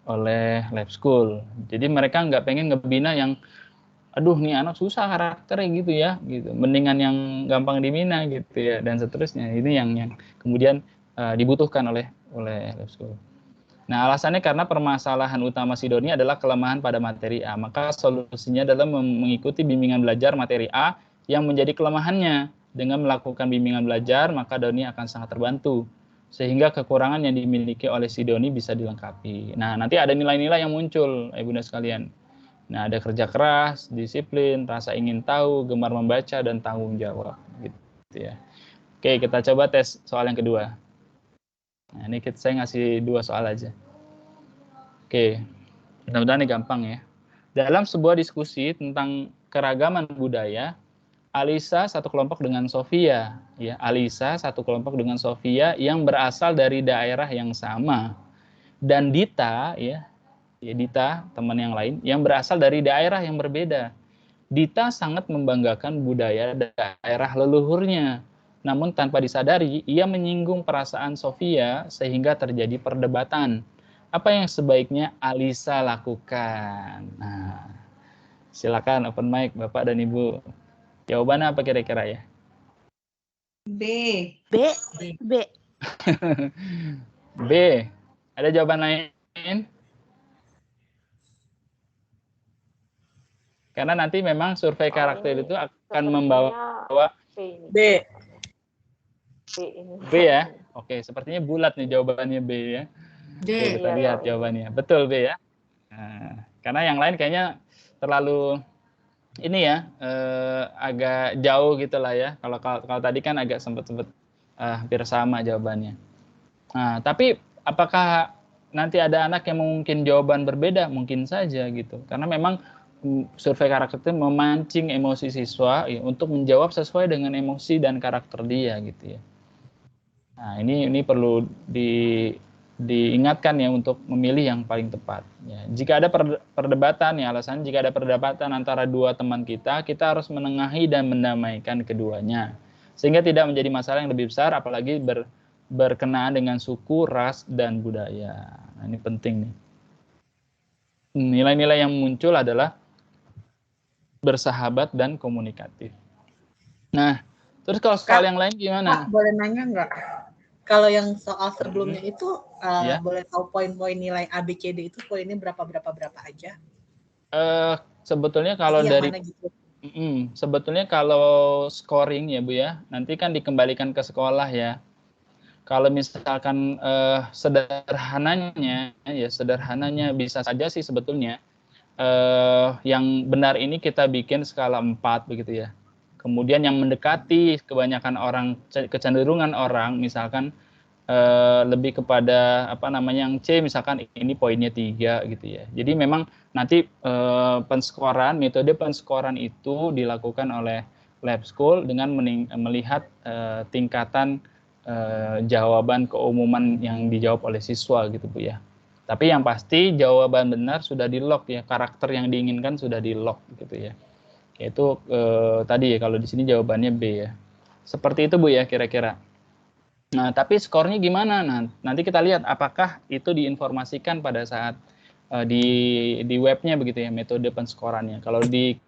oleh lab school. Jadi mereka nggak pengen ngebina yang aduh nih anak susah karakternya gitu ya gitu, mendingan yang gampang dibina gitu ya dan seterusnya. Ini yang kemudian dibutuhkan oleh lab school. Nah, alasannya karena permasalahan utama si Doni adalah kelemahan pada materi A. Maka solusinya adalah mengikuti bimbingan belajar materi A yang menjadi kelemahannya. Dengan melakukan bimbingan belajar, maka Doni akan sangat terbantu. Sehingga kekurangan yang dimiliki oleh si Doni bisa dilengkapi. Nah, nanti ada nilai-nilai yang muncul, Bunda sekalian. Nah, ada kerja keras, disiplin, rasa ingin tahu, gemar membaca, dan tanggung jawab. Gitu ya. Oke, kita coba tes soal yang kedua. Nah, ini saya ngasih 2 soal aja. Oke, mudah-mudahan ini gampang ya. Dalam sebuah diskusi tentang keragaman budaya, Alisa satu kelompok dengan Sofia. Ya, Alisa satu kelompok dengan Sofia yang berasal dari daerah yang sama. Dan Dita, Dita, teman yang lain, yang berasal dari daerah yang berbeda. Dita sangat membanggakan budaya daerah leluhurnya. Namun tanpa disadari, ia menyinggung perasaan Sofia sehingga terjadi perdebatan. Apa yang sebaiknya Alisa lakukan? Nah, silakan open mic Bapak dan Ibu. Jawabannya apa kira-kira ya? B. B. B. B. Ada jawaban lain? Karena nanti memang survei karakter itu akan membawa B. B. B ya. Oke, sepertinya bulat nih jawabannya B ya. D. Oke, kita lihat jawabannya. Betul B ya. Nah, karena yang lain kayaknya terlalu ini ya, agak jauh gitulah ya. Kalau tadi kan agak sempat hampir sama jawabannya. Nah, tapi apakah nanti ada anak yang mungkin jawaban berbeda? Mungkin saja gitu. Karena memang survei karakter itu memancing emosi siswa ya, untuk menjawab sesuai dengan emosi dan karakter dia gitu ya. Nah, ini perlu diingatkan ya untuk memilih yang paling tepat. Ya, jika ada perdebatan ya, alasan jika ada perdebatan antara dua teman kita harus menengahi dan mendamaikan keduanya. Sehingga tidak menjadi masalah yang lebih besar, apalagi berkenaan dengan suku, ras, dan budaya. Nah, ini penting nih. Nilai-nilai yang muncul adalah bersahabat dan komunikatif. Nah, terus kalau skala yang lain gimana? Kak, boleh nanya nggak? Kalau yang soal sebelumnya itu Ya. boleh tahu poin-poin nilai ABCD itu poinnya berapa aja? Sebetulnya kalau yang dari mana gitu? Sebetulnya kalau scoring ya Bu ya, nanti kan dikembalikan ke sekolah ya. Kalau misalkan sederhananya bisa saja sih sebetulnya yang benar ini kita bikin skala 4 begitu ya. Kemudian yang mendekati kebanyakan orang, kecenderungan orang misalkan lebih kepada yang C misalkan ini poinnya 3 gitu ya. Jadi memang nanti metode penskoran itu dilakukan oleh lab school dengan melihat tingkatan jawaban keumuman yang dijawab oleh siswa gitu Bu ya. Tapi yang pasti jawaban benar sudah di-lock ya, karakter yang diinginkan sudah di-lock gitu ya. Yaitu tadi ya, kalau di sini jawabannya B ya. Seperti itu Bu ya kira-kira. Nah, tapi skornya gimana? Nah, nanti kita lihat apakah itu diinformasikan pada saat di webnya begitu ya, metode penskorannya. Kalau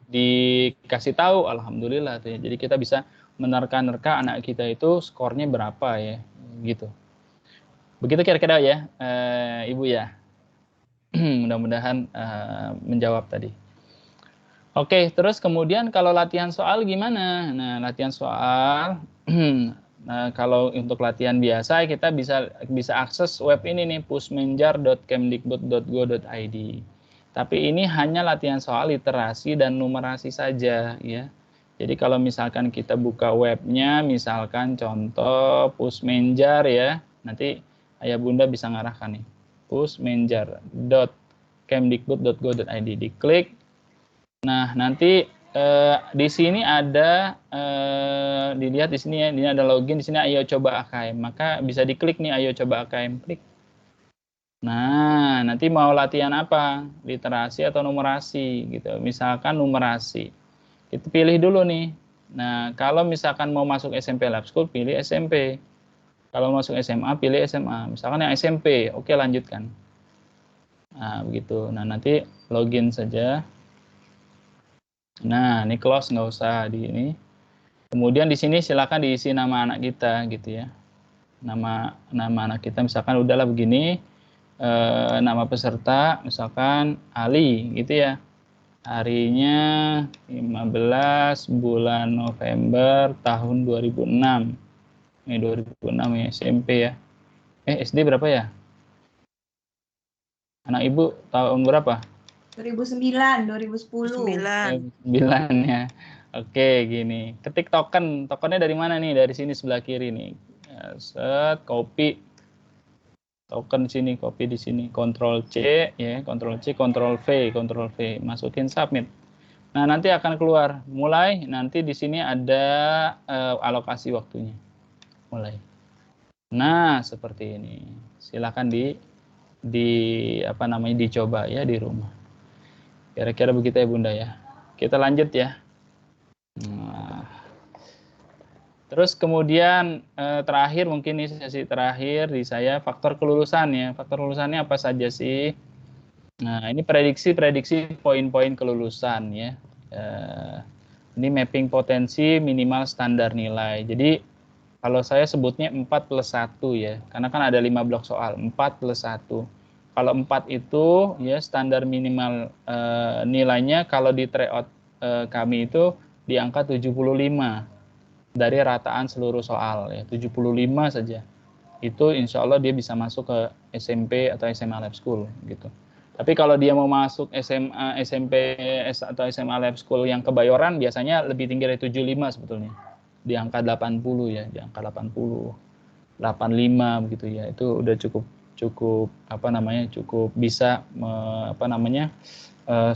dikasih tahu, alhamdulillah tuh ya. Jadi kita bisa menerka-nerka anak kita itu skornya berapa ya, gitu. Begitu kira-kira ya, Ibu ya. Mudah-mudahan menjawab tadi. Oke, terus kemudian kalau latihan soal gimana? Nah, latihan soal nah, kalau untuk latihan biasa kita bisa akses web ini nih, pusmenjar.kemdikbud.go.id. Tapi ini hanya latihan soal literasi dan numerasi saja ya. Jadi kalau misalkan kita buka webnya, misalkan contoh Pusmenjar ya, nanti Ayah Bunda bisa ngarahkan nih. pusmenjar.kemdikbud.go.id, diklik. Nah, nanti di sini ada dilihat di sini ya, ini ada login, di sini ayo coba AKM. Maka bisa diklik nih ayo coba AKM, klik. Nah, nanti mau latihan apa? Literasi atau numerasi gitu. Misalkan numerasi. Kita pilih dulu nih. Nah, kalau misalkan mau masuk SMP Lab School, pilih SMP. Kalau masuk SMA, pilih SMA. Misalkan yang SMP, oke lanjutkan. Nah, begitu. Nah, nanti login saja. Nah, ini close, nggak usah di ini. Kemudian di sini silakan diisi nama anak kita gitu ya. Nama anak kita misalkan udahlah begini, nama peserta misalkan Ali gitu ya. Harinya 15 bulan November tahun 2006. Ini 2006 ya, SMP ya. SD berapa ya? Anak Ibu tahun berapa? 2009, 2010. 9 ya. Oke, gini. Ketik tokennya dari mana nih? Dari sini sebelah kiri nih. Set, copy. Token sini, copy di sini. Ctrl C ya, Ctrl C, Ctrl V. Masukin submit. Nah, nanti akan keluar. Mulai nanti di sini ada alokasi waktunya. Mulai. Nah, seperti ini. Silakan dicoba ya di rumah. Kira-kira begitu ya Bunda ya. Kita lanjut ya. Nah, terus kemudian terakhir mungkin ini sesi terakhir di saya faktor kelulusan ya. Faktor kelulusannya apa saja sih? Nah, ini prediksi poin-poin kelulusan ya. Ini mapping potensi minimal standar nilai. Jadi kalau saya sebutnya 4+1 ya. Karena kan ada 5 blok soal, 4+1. Kalau 4 itu ya standar minimal nilainya kalau di tryout kami itu di angka 75. dari rataan seluruh soal ya, 75 saja. Itu insya Allah dia bisa masuk ke SMP atau SMA Lab School gitu. Tapi kalau dia mau masuk SMA, SMP atau SMA Lab School yang Kebayoran biasanya lebih tinggi dari 75 sebetulnya. Di angka 80 ya, di angka 80, 85 begitu ya. Itu udah cukup cukup bisa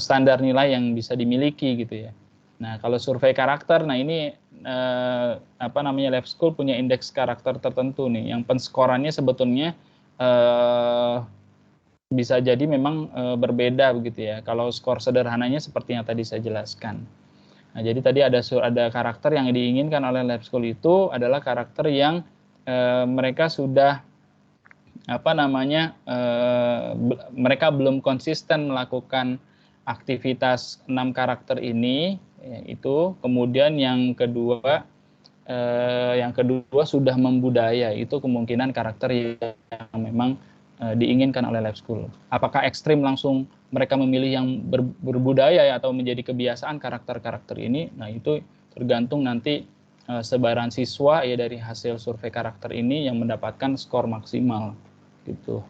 standar nilai yang bisa dimiliki gitu ya. Nah, kalau survei karakter, nah ini Lab School punya indeks karakter tertentu nih, yang penskorannya sebetulnya bisa jadi memang berbeda begitu ya. Kalau skor sederhananya seperti yang tadi saya jelaskan. Nah, jadi tadi ada karakter yang diinginkan oleh Lab School itu adalah karakter yang mereka sudah mereka belum konsisten melakukan aktivitas 6 karakter ini, itu kemudian yang kedua sudah membudaya, itu kemungkinan karakter yang memang diinginkan oleh Lab School. Apakah ekstrim langsung mereka memilih yang berbudaya ya, atau menjadi kebiasaan karakter-karakter ini? Nah, itu tergantung nanti sebaran siswa ya dari hasil survei karakter ini yang mendapatkan skor maksimal gitu.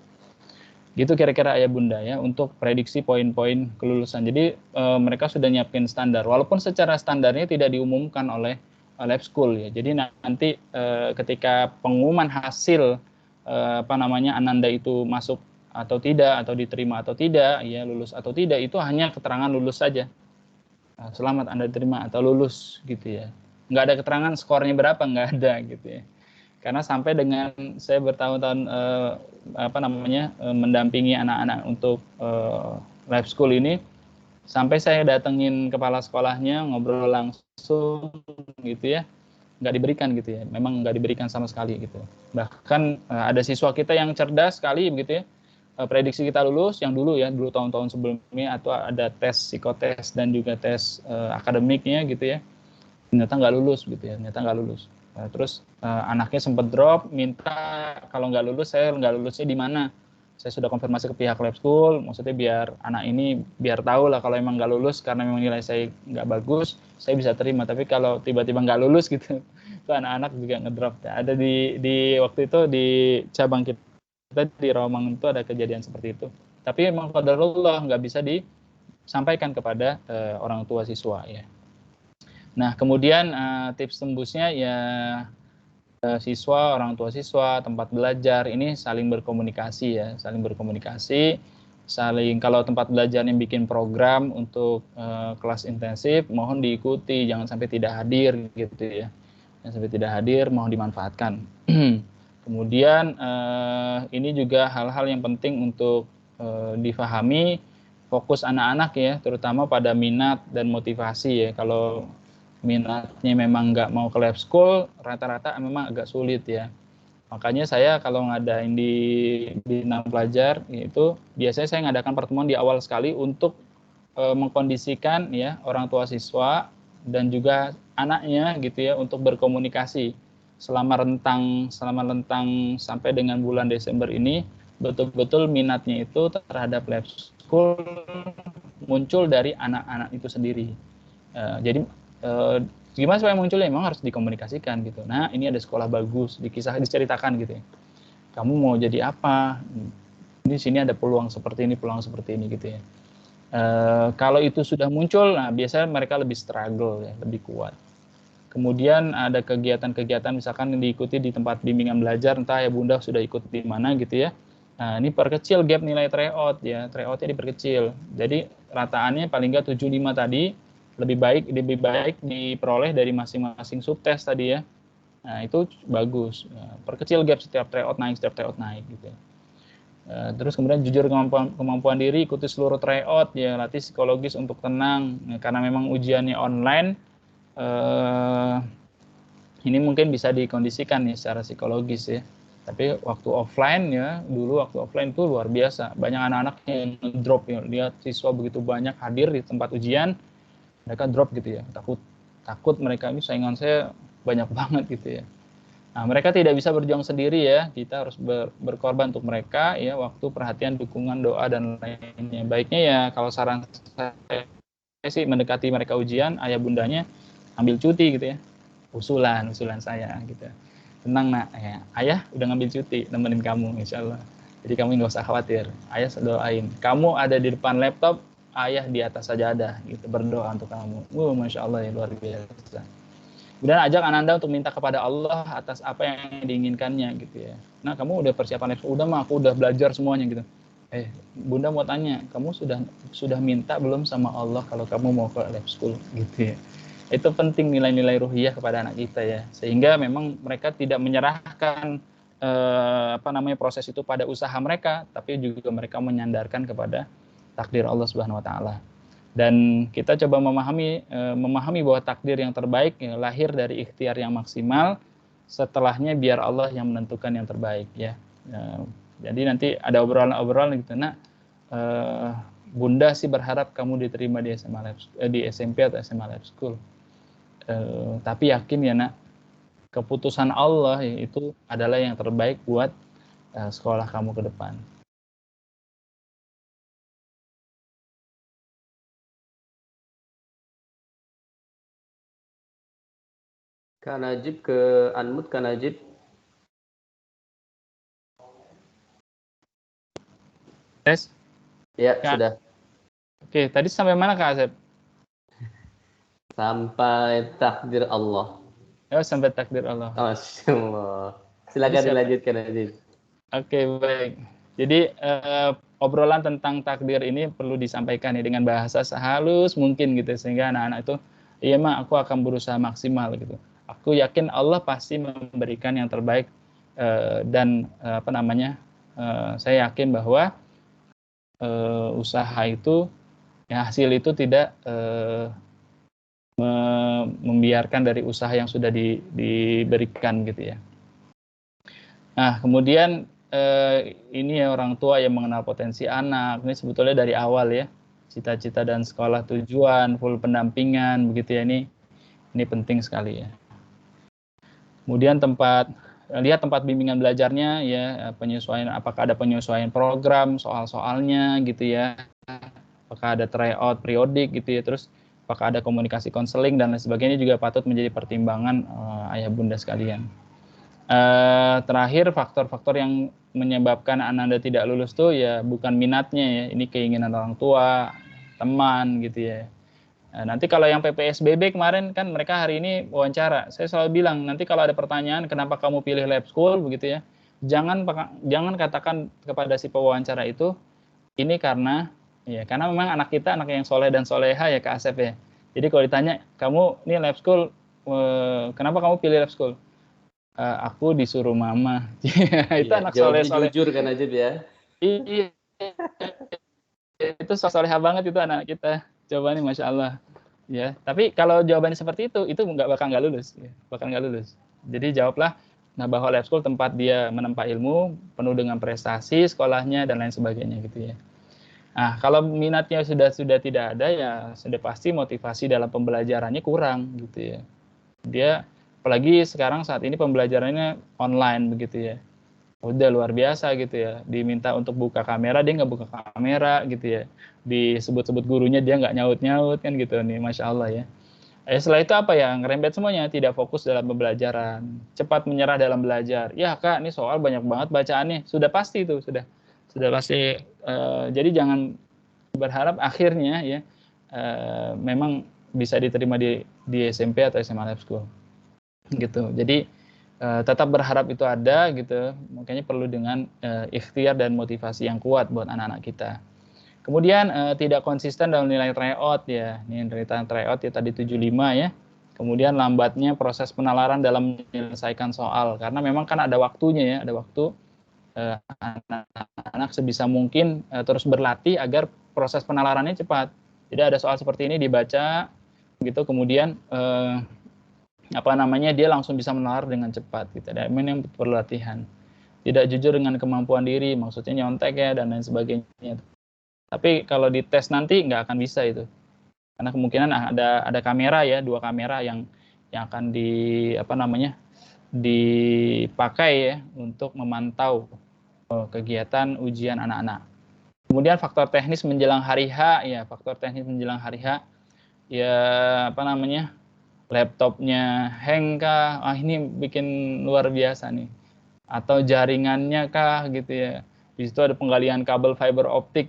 Gitu kira-kira Ayah Bunda ya untuk prediksi poin-poin kelulusan. Jadi mereka sudah nyiapin standar, walaupun secara standarnya tidak diumumkan oleh Lab School ya. Jadi nanti ketika pengumuman hasil Ananda itu masuk atau tidak, atau diterima atau tidak, ya lulus atau tidak, itu hanya keterangan lulus saja. Selamat Anda diterima atau lulus gitu ya. Nggak ada keterangan skornya berapa, nggak ada gitu ya. Karena sampai dengan saya bertahun-tahun mendampingi anak-anak untuk Lab School ini, sampai saya datengin kepala sekolahnya, ngobrol langsung gitu ya, nggak diberikan gitu ya, memang nggak diberikan sama sekali gitu. Bahkan ada siswa kita yang cerdas sekali begitu ya, prediksi kita lulus yang dulu tahun-tahun sebelumnya, atau ada tes psikotes dan juga tes akademiknya gitu ya, ternyata nggak lulus gitu ya, terus anaknya sempat drop, minta kalau nggak lulus, saya nggak lulusnya di mana. Saya sudah konfirmasi ke pihak Lab School, maksudnya biar anak ini biar tahu lah kalau emang nggak lulus karena memang nilai saya nggak bagus, saya bisa terima. Tapi kalau tiba-tiba nggak lulus gitu, itu anak-anak juga ngedrop. Ada di waktu itu di cabang kita di Rawamangun itu ada kejadian seperti itu. Tapi memang qadarullah nggak bisa disampaikan kepada orang tua siswa ya. Nah, kemudian tips tembusnya ya siswa, orang tua siswa, tempat belajar ini saling berkomunikasi ya, kalau tempat belajar yang bikin program untuk kelas intensif, mohon diikuti, jangan sampai tidak hadir gitu ya. Jangan sampai tidak hadir, mohon dimanfaatkan. Kemudian ini juga hal-hal yang penting untuk difahami, fokus anak-anak ya, terutama pada minat dan motivasi ya. Kalau minatnya memang nggak mau ke Lab School, rata-rata memang agak sulit ya. Makanya saya kalau ngadain di bina pelajar itu biasanya saya ngadakan pertemuan di awal sekali untuk mengkondisikan ya orang tua siswa dan juga anaknya gitu ya untuk berkomunikasi selama rentang sampai dengan bulan Desember ini, betul-betul minatnya itu terhadap Lab School muncul dari anak-anak itu sendiri. Jadi gimana supaya munculnya, memang harus dikomunikasikan gitu. Nah, ini ada sekolah bagus, diceritakan gitu ya. Kamu mau jadi apa? Di sini ada peluang seperti ini gitu ya. Kalau itu sudah muncul, nah biasanya mereka lebih struggle ya, lebih kuat. Kemudian ada kegiatan-kegiatan misalkan yang diikuti di tempat bimbingan belajar, entah ya Bunda sudah ikut di mana gitu ya. Nah, ini perkecil gap nilai tryout ya, tryoutnya diperkecil. Jadi rataannya paling nggak 75 tadi, lebih baik diperoleh dari masing-masing subtes tadi ya. Nah, itu bagus. Perkecil gap setiap tryout naik gitu ya. Terus kemudian jujur kemampuan diri, ikuti seluruh tryout ya, latih psikologis untuk tenang. Karena memang ujiannya online, ini mungkin bisa dikondisikan ya secara psikologis ya. Tapi waktu offline ya, dulu waktu offline itu luar biasa. Banyak anak-anak yang drop ya, lihat siswa begitu banyak hadir di tempat ujian, mereka drop gitu ya, takut mereka ini saingan saya banyak banget gitu ya. Nah, mereka tidak bisa berjuang sendiri ya, kita harus berkorban untuk mereka ya, waktu, perhatian, dukungan, doa dan lainnya. Baiknya ya kalau saran saya sih mendekati mereka ujian, ayah bundanya ambil cuti gitu ya, usulan saya gitu. Tenang nak, ya, ayah udah ngambil cuti nemenin kamu insya Allah. Jadi kamu nggak usah khawatir. Ayah doain. Kamu ada di depan laptop, ayah di atas sajadah gitu berdoa untuk kamu. Masya Allah ya, luar biasa. Kemudian ajak Ananda untuk minta kepada Allah atas apa yang diinginkannya gitu ya. Nah kamu udah persiapan lab school, udah mah aku udah belajar semuanya gitu. Bunda mau tanya, kamu sudah minta belum sama Allah kalau kamu mau ke lab school gitu ya. Itu penting nilai-nilai ruhiyah kepada anak kita ya, sehingga memang mereka tidak menyerahkan proses itu pada usaha mereka, tapi juga mereka menyandarkan kepada takdir Allah Subhanahu wa taala. Dan kita coba memahami bahwa takdir yang terbaik ya, lahir dari ikhtiar yang maksimal, setelahnya biar Allah yang menentukan yang terbaik ya. Jadi nanti ada obrolan gitu, nak Bunda sih berharap kamu diterima di di SMP atau SMA Lab School. Tapi yakin ya nak, keputusan Allah itu adalah yang terbaik buat sekolah kamu ke depan. Kak Najib ke unmute, Kak Najib. Tes? Ya, Kak. sudah. Oke, tadi sampai mana Kak Asep? Sampai takdir Allah. Oh, sampai takdir Allah. Masya Allah. Silakan dilanjutkan Najib. Oke, baik. Jadi obrolan tentang takdir ini perlu disampaikan ya dengan bahasa sehalus mungkin gitu, sehingga anak-anak itu, iya mak, aku akan berusaha maksimal gitu. Aku yakin Allah pasti memberikan yang terbaik dan saya yakin bahwa usaha itu, ya, hasil itu tidak membiarkan dari usaha yang sudah diberikan gitu ya. Nah, kemudian ini ya orang tua yang mengenal potensi anak. Ini sebetulnya dari awal ya, cita-cita dan sekolah tujuan, full pendampingan begitu ya, ini penting sekali ya. Kemudian lihat tempat bimbingan belajarnya ya, penyesuaian, apakah ada penyesuaian program, soal-soalnya gitu ya, apakah ada tryout periodik gitu ya, terus apakah ada komunikasi konseling dan lain sebagainya juga patut menjadi pertimbangan ayah bunda sekalian. Terakhir, faktor-faktor yang menyebabkan Ananda tidak lulus tuh ya bukan minatnya ya, ini keinginan orang tua, teman gitu ya. Nanti kalau yang PPSBB kemarin kan mereka hari ini wawancara, saya selalu bilang nanti kalau ada pertanyaan kenapa kamu pilih lab school begitu ya, jangan katakan kepada si pewawancara itu ini karena memang anak kita anak yang soleh dan soleha ya Kak Asep ya. Jadi kalau ditanya kamu ini lab school, kenapa kamu pilih lab school? Aku disuruh mama. Itu anak soleh. Jujur kan Najib ya. Iya. Itu soleha banget itu anak kita. Coba nih, masya Allah. Ya, tapi kalau jawabannya seperti itu bakal nggak lulus. Ya. Bakal nggak lulus. Jadi jawablah, bahwa lab school tempat dia menempa ilmu, penuh dengan prestasi, sekolahnya dan lain sebagainya gitu ya. Nah, kalau minatnya sudah tidak ada ya, sudah pasti motivasi dalam pembelajarannya kurang gitu ya. Dia apalagi sekarang saat ini pembelajarannya online begitu ya. Udah luar biasa gitu ya, diminta untuk buka kamera dia nggak buka kamera gitu ya, disebut-sebut gurunya dia nggak nyaut kan gitu nih, masya Allah ya. Setelah itu apa ya, ngerembet semuanya, tidak fokus dalam pembelajaran, cepat menyerah dalam belajar. Ya Kak, ini soal banyak banget bacaannya, sudah pasti itu sudah pasti. Jadi jangan berharap akhirnya ya memang bisa diterima di SMP atau SMA Lab School gitu. Jadi tetap berharap itu ada gitu, makanya perlu dengan ikhtiar dan motivasi yang kuat buat anak-anak kita. Kemudian tidak konsisten dalam nilai tryout ya, ini nilai tryout ya tadi 75 ya. Kemudian lambatnya proses penalaran dalam menyelesaikan soal, karena memang kan ada waktunya ya, ada waktu anak-anak sebisa mungkin terus berlatih agar proses penalarannya cepat. Jadi ada soal seperti ini dibaca gitu, kemudian dia langsung bisa menalar dengan cepat gitu. Dan yang perlu latihan. Tidak jujur dengan kemampuan diri, maksudnya nyontek ya dan lain sebagainya. Tapi kalau dites nanti nggak akan bisa itu. Karena kemungkinan ada kamera ya, 2 kamera yang akan dipakai ya untuk memantau kegiatan ujian anak-anak. Kemudian faktor teknis menjelang hari H ya, ya laptopnya hang kah, ini bikin luar biasa nih, atau jaringannya kah gitu ya, di situ ada penggalian kabel fiber optik,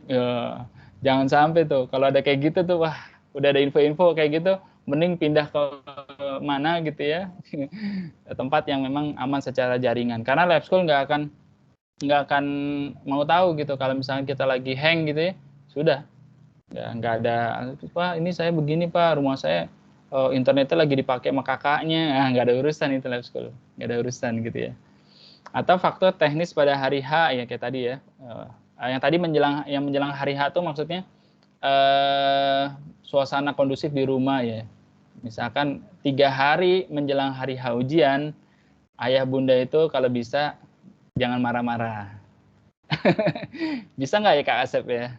jangan sampai tuh kalau ada kayak gitu tuh, wah udah ada info-info kayak gitu, mending pindah ke mana gitu ya, tempat yang memang aman secara jaringan, karena lab school nggak akan mau tahu gitu kalau misalnya kita lagi hang gitu ya, sudah nggak ada, Pak ini saya begini Pak, rumah saya internetnya lagi dipakai sama kakaknya, nggak ada urusan itu lab school, nggak ada urusan gitu ya. Atau faktor teknis pada hari H ya kayak tadi ya, yang tadi menjelang hari H tuh maksudnya suasana kondusif di rumah ya, misalkan 3 hari menjelang hari H ujian, ayah bunda itu kalau bisa jangan marah-marah. Bisa nggak ya Kak Asep ya?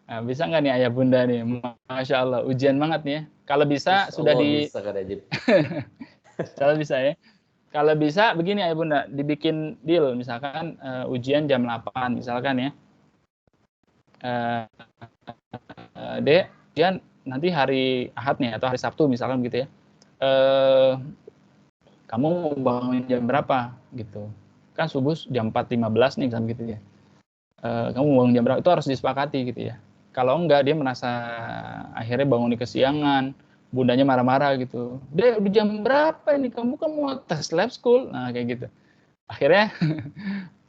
Nah, bisa nggak nih ayah bunda nih? Masya Allah, ujian banget nih ya. Kalau bisa sudah bisa Kak Najib. Kalau bisa ya. Kalau bisa begini ayah bunda, dibikin deal misalkan ujian jam 8 misalkan ya. Dek, ujian nanti hari Ahad nih atau hari Sabtu misalkan gitu ya. Kamu mau bangun jam berapa gitu? Kan subuh jam 4.15 nih kan gitu ya. Kamu bangun jam berapa? Itu harus disepakati gitu ya. Kalau enggak dia merasa akhirnya bangun di kesiangan, bundanya marah-marah gitu. Dek, udah jam berapa ini? Kamu kan mau tes lab school. Nah, kayak gitu. Akhirnya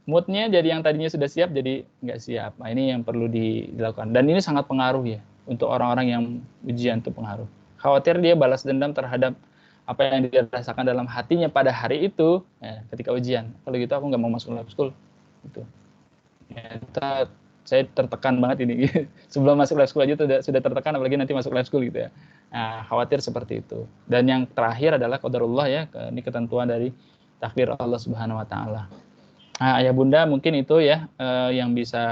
moodnya jadi yang tadinya sudah siap jadi nggak siap. Nah, ini yang perlu dilakukan. Dan ini sangat pengaruh ya untuk orang-orang yang ujian itu pengaruh. Khawatir dia balas dendam terhadap apa yang dia rasakan dalam hatinya pada hari itu ya, ketika ujian. Kalau gitu aku nggak mau masuk lab school. Gitu. Ya, saya tertekan banget ini. Sebelum masuk lab school aja sudah tertekan, apalagi nanti masuk lab school gitu ya. Nah, khawatir seperti itu. Dan yang terakhir adalah qadarullah ya, ini ketentuan dari takdir Allah Subhanahu wa taala. Nah, ayah bunda mungkin itu ya yang bisa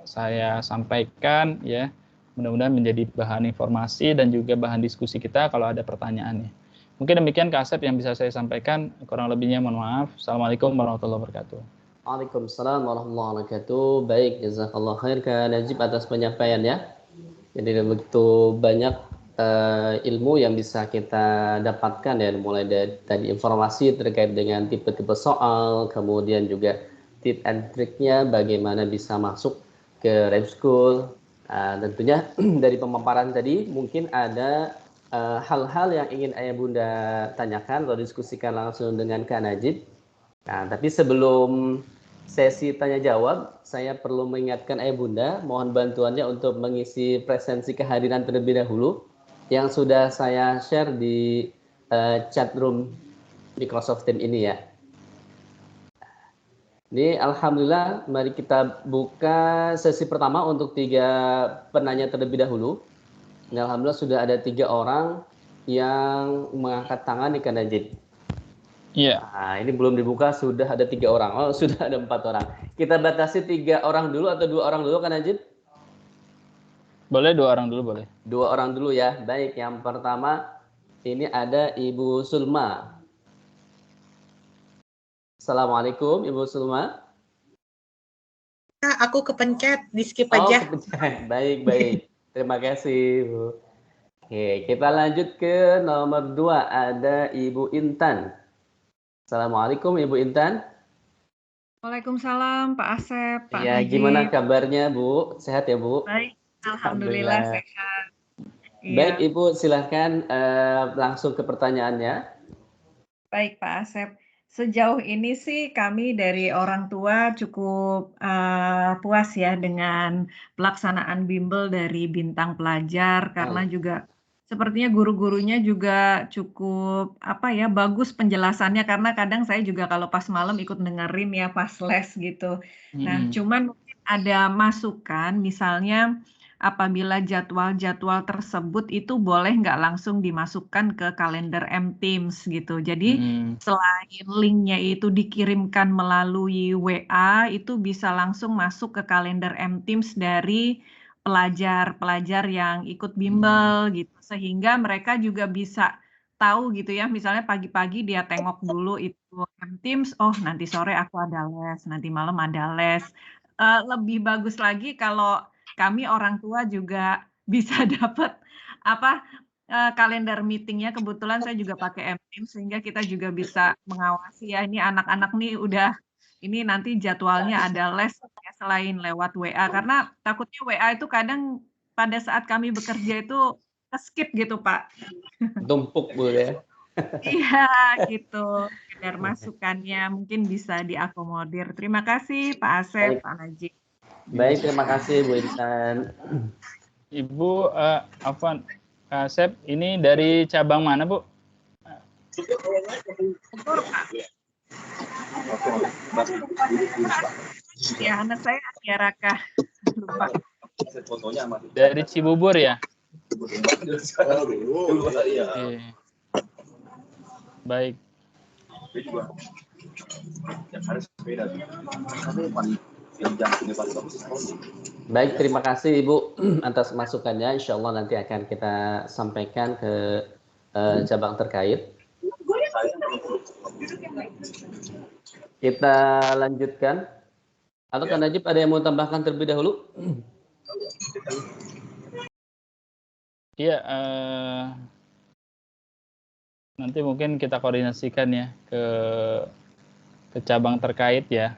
saya sampaikan ya. Mudah-mudahan menjadi bahan informasi dan juga bahan diskusi kita kalau ada pertanyaannya. Mungkin demikian Kak Asep yang bisa saya sampaikan, kurang lebihnya mohon maaf. Assalamualaikum warahmatullahi wabarakatuh. Waalaikumsalam warahmatullahi wabarakatuh. Baik, jazakallah khair Kak Najib atas penyampaiannya. Jadi begitu banyak ilmu yang bisa kita dapatkan ya, mulai dari tadi informasi terkait dengan tipe-tipe soal, kemudian juga tip and triknya bagaimana bisa masuk ke lab school. Tentunya dari pemaparan tadi mungkin ada hal-hal yang ingin ayah bunda tanyakan atau diskusikan langsung dengan Kak Najib. Nah, tapi sebelum sesi tanya jawab, saya perlu mengingatkan ayah bunda, mohon bantuannya untuk mengisi presensi kehadiran terlebih dahulu yang sudah saya share di chat room Microsoft Teams ini ya. Ini alhamdulillah, mari kita buka sesi pertama untuk 3 penanya terlebih dahulu. Ini alhamdulillah sudah ada 3 orang yang mengangkat tangan di Kak Najib. Iya. Nah, ini belum dibuka sudah ada 3 orang. Oh, sudah ada 4 orang. Kita batasi 3 orang dulu atau 2 orang dulu Kak Najib? Boleh 2 orang dulu boleh. 2 orang dulu ya. Baik, yang pertama ini ada Ibu Sulma. Assalamualaikum Ibu Sulma. Aku kepencet, di skip aja. Kepencet. Baik. Terima kasih Bu. Oke, kita lanjut ke nomor 2 ada Ibu Intan. Assalamualaikum Ibu Intan. Waalaikumsalam Pak Asep, Pak Ya, Najib. gimana kabarnya Bu? Sehat ya Bu? Baik, alhamdulillah sehat. Baik Ibu, silahkan langsung ke pertanyaannya. Baik Pak Asep. Sejauh ini sih kami dari orang tua cukup puas ya dengan pelaksanaan bimbel dari Bintang Pelajar karena juga sepertinya guru-gurunya juga cukup bagus penjelasannya karena kadang saya juga kalau pas malam ikut dengerin ya pas les gitu. Nah, cuman mungkin ada masukan misalnya apabila jadwal-jadwal tersebut itu boleh nggak langsung dimasukkan ke kalender M-Teams gitu. Jadi selain linknya itu dikirimkan melalui WA, itu bisa langsung masuk ke kalender M-Teams dari pelajar-pelajar yang ikut bimbel gitu. Sehingga mereka juga bisa tahu gitu ya, misalnya pagi-pagi dia tengok dulu itu M-Teams, oh nanti sore aku ada les, nanti malam ada les. Lebih bagus lagi kalau kami orang tua juga bisa dapat kalender meetingnya kebetulan saya juga pakai M-Team sehingga kita juga bisa mengawasi ya ini anak-anak nih udah ini nanti jadwalnya ada les ya selain lewat WA karena takutnya WA itu kadang pada saat kami bekerja itu skip gitu Pak. Tumpuk Bu ya. Iya gitu. Sekedar masukannya mungkin bisa diakomodir. Terima kasih Pak Asep, Baik. Pak Najib. Baik, terima kasih Bu Intan. Ibu Afwan Asep, ini dari cabang mana Bu? Bogor, Pak. Ya, anak saya Atia Raka. Lupa. Dari Cibubur ya? Oke. Baik. Baik, terima kasih Ibu atas masukannya. Insya Allah nanti akan kita sampaikan ke cabang terkait. Kita lanjutkan. Atau Kak Najib ada yang mau tambahkan terlebih dahulu? Iya, nanti mungkin kita koordinasikan ya ke cabang terkait ya.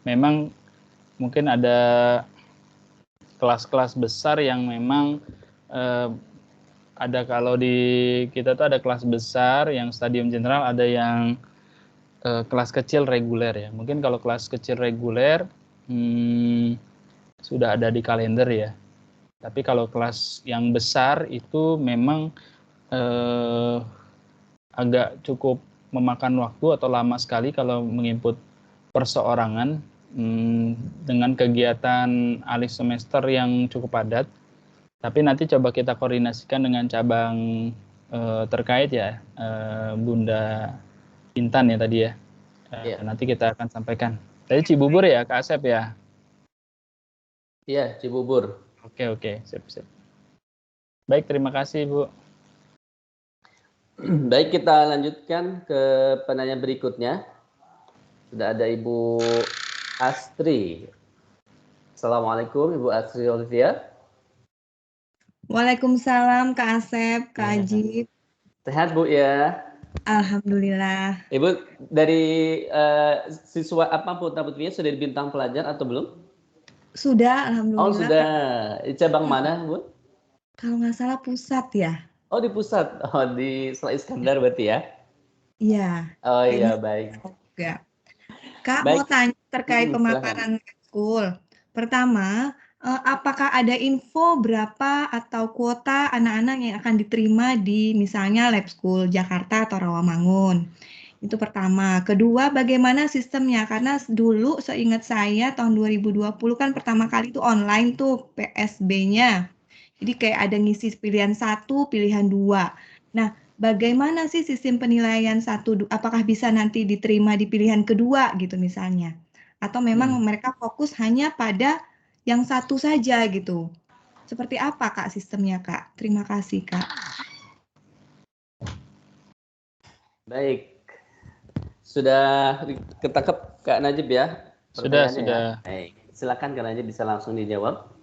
Memang mungkin ada kelas-kelas besar yang memang ada kalau di kita tuh ada kelas besar yang stadium general, ada yang kelas kecil reguler ya. Mungkin kalau kelas kecil reguler sudah ada di kalender ya. Tapi kalau kelas yang besar itu memang agak cukup memakan waktu atau lama sekali kalau menginput perseorangan dengan kegiatan akhir semester yang cukup padat. Tapi nanti coba kita koordinasikan dengan cabang terkait ya, Bunda Intan ya tadi ya. Nanti kita akan sampaikan. Tadi Cibubur ya, Kak Asep ya? Iya, Cibubur. Oke, sip. Baik, terima kasih Bu. Baik, kita lanjutkan ke penanya berikutnya. Sudah ada Ibu Astri. Assalamualaikum Ibu Astri Olivia. Waalaikumsalam Kak Asep, Kak Ajib. Sehat Bu ya? Alhamdulillah. Ibu dari siswa apa putra putrinya sudah di bintang pelajar atau belum? Sudah, alhamdulillah. Oh sudah. Cabang mana Bu? Kalau nggak salah pusat ya. Oh di pusat. Oh di Selat Iskandar berarti ya? Iya. Oh iya baik. Juga. Kak Baik. mau tanya terkait pemaparan school. Pertama, apakah ada info berapa atau kuota anak-anak yang akan diterima di misalnya Lab School Jakarta atau Rawamangun? Itu pertama. Kedua, bagaimana sistemnya? Karena dulu seingat saya tahun 2020 kan pertama kali itu online tuh PSB-nya. Jadi kayak ada ngisi pilihan 1, pilihan 2. Nah, bagaimana sih sistem penilaian 1? Apakah bisa nanti diterima di pilihan kedua gitu misalnya? Atau memang mereka fokus hanya pada yang 1 saja gitu? Seperti apa Kak sistemnya Kak? Terima kasih Kak. Baik. Sudah ketangkep Kak Najib ya? Sudah. Ya? Baik. Silakan Kak Najib bisa langsung dijawab.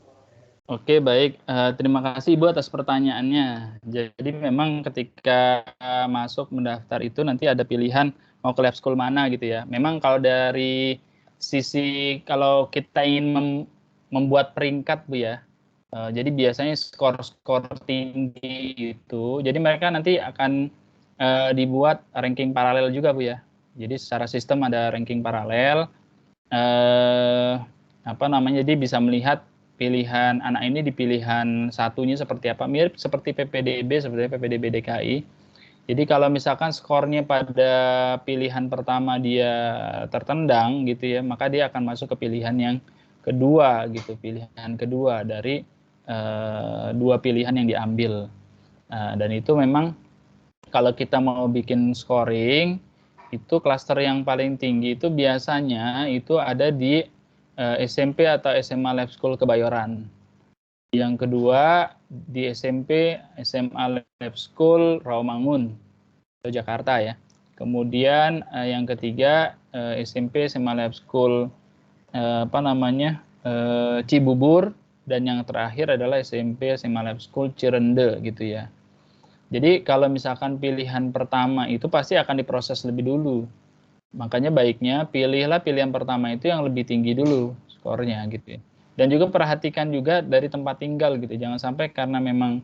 Oke, baik. Terima kasih Ibu atas pertanyaannya. Jadi memang ketika masuk mendaftar itu nanti ada pilihan mau ke lab school mana gitu ya. Memang kalau dari sisi kalau kita ingin membuat peringkat Bu ya, jadi biasanya skor tinggi itu, jadi mereka nanti akan dibuat ranking paralel juga Bu ya. Jadi secara sistem ada ranking paralel, jadi bisa melihat pilihan anak ini di pilihan satunya seperti apa, mirip seperti PPDB, seperti PPDB DKI. Jadi kalau misalkan skornya pada pilihan pertama dia tertendang gitu ya, maka dia akan masuk ke pilihan yang kedua gitu, pilihan kedua dari dua pilihan yang diambil. Dan itu memang kalau kita mau bikin scoring, itu klaster yang paling tinggi itu biasanya itu ada di SMP atau SMA Lab School Kebayoran. Yang kedua di SMP SMA Lab School Rawamangun, Jakarta ya. Kemudian yang ketiga SMP SMA Lab School Cibubur dan yang terakhir adalah SMP SMA Lab School Cirende gitu ya. Jadi kalau misalkan pilihan pertama itu pasti akan diproses lebih dulu. Makanya baiknya pilihlah pilihan pertama itu yang lebih tinggi dulu skornya gitu ya. Dan juga perhatikan juga dari tempat tinggal gitu. Jangan sampai karena memang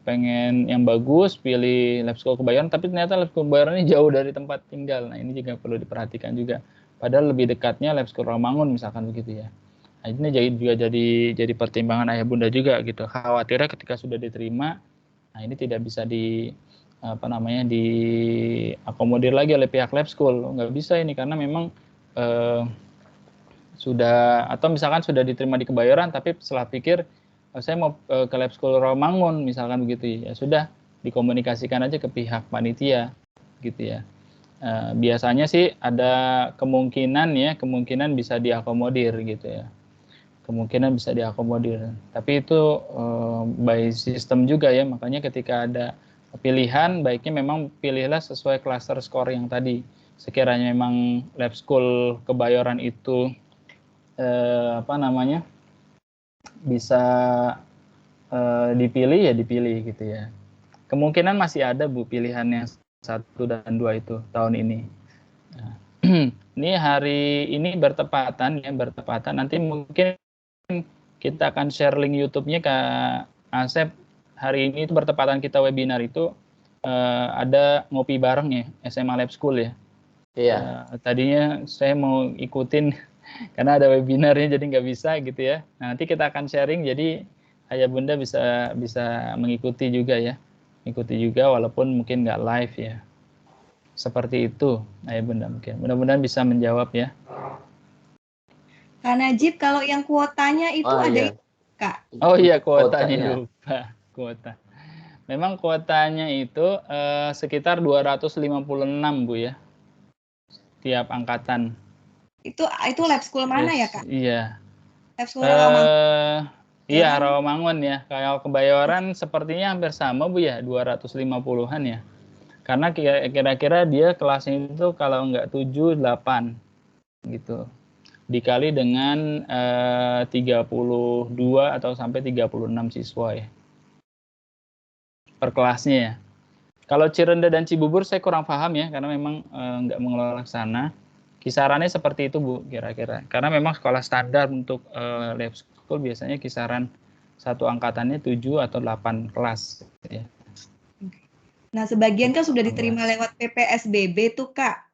pengen yang bagus pilih Lab School Kebayoran, tapi ternyata Lab School Kebayoran ini jauh dari tempat tinggal. Nah ini juga perlu diperhatikan juga. Padahal lebih dekatnya Lab School Rawamangun misalkan begitu ya. Nah, ini juga jadi pertimbangan ayah bunda juga gitu. Khawatirnya ketika sudah diterima, nah ini tidak bisa diakomodir lagi oleh pihak Lab School. Nggak bisa ini karena memang sudah, atau misalkan sudah diterima di Kebayoran tapi setelah pikir saya mau ke Lab School Rawamangun misalkan begitu ya, sudah dikomunikasikan aja ke pihak panitia gitu ya. Biasanya sih ada kemungkinan bisa diakomodir gitu ya. Kemungkinan bisa diakomodir. Tapi itu by system juga ya, makanya ketika ada pilihan baiknya memang pilihlah sesuai cluster skor yang tadi. Sekiranya memang Lab School Kebayoran itu bisa dipilih ya dipilih gitu ya. Kemungkinan masih ada Bu pilihan yang 1 dan 2 itu tahun ini. Nah, ini hari ini bertepatan nanti mungkin kita akan share link YouTube-nya ke Asep. Hari ini itu bertepatan kita webinar itu ada ngopi bareng ya SMA Lab School ya. Iya. Tadinya saya mau ikutin karena ada webinarnya jadi nggak bisa gitu ya. Nah, nanti kita akan sharing jadi ayah bunda bisa mengikuti juga ya, ikuti juga walaupun mungkin nggak live ya. Seperti itu ayah bunda, mungkin mudah-mudahan bisa menjawab ya. Kak Najib, kalau yang kuotanya itu ada Kak? Oh iya, kuotanya lupa. Kuota. Memang kuotanya itu sekitar 256 Bu ya. Tiap angkatan. Itu Lab School mana ya Kak? Iya. Lab School Rawamangun. Iya, Rawamangun ya. Kalau Kebayoran sepertinya hampir sama Bu ya, 250-an ya. Karena kira-kira dia kelasnya itu kalau nggak 7, 8 gitu. Dikali dengan 32 atau sampai 36 siswa ya. Per kelasnya ya. Kalau Cirende dan Cibubur saya kurang paham ya, karena memang nggak mengelola sana. Kisarannya seperti itu Bu, kira-kira. Karena memang sekolah standar untuk Lab School biasanya kisaran satu angkatannya 7 atau 8 kelas. Ya. Nah, sebagian kan sudah diterima lewat PPSBB tuh Kak.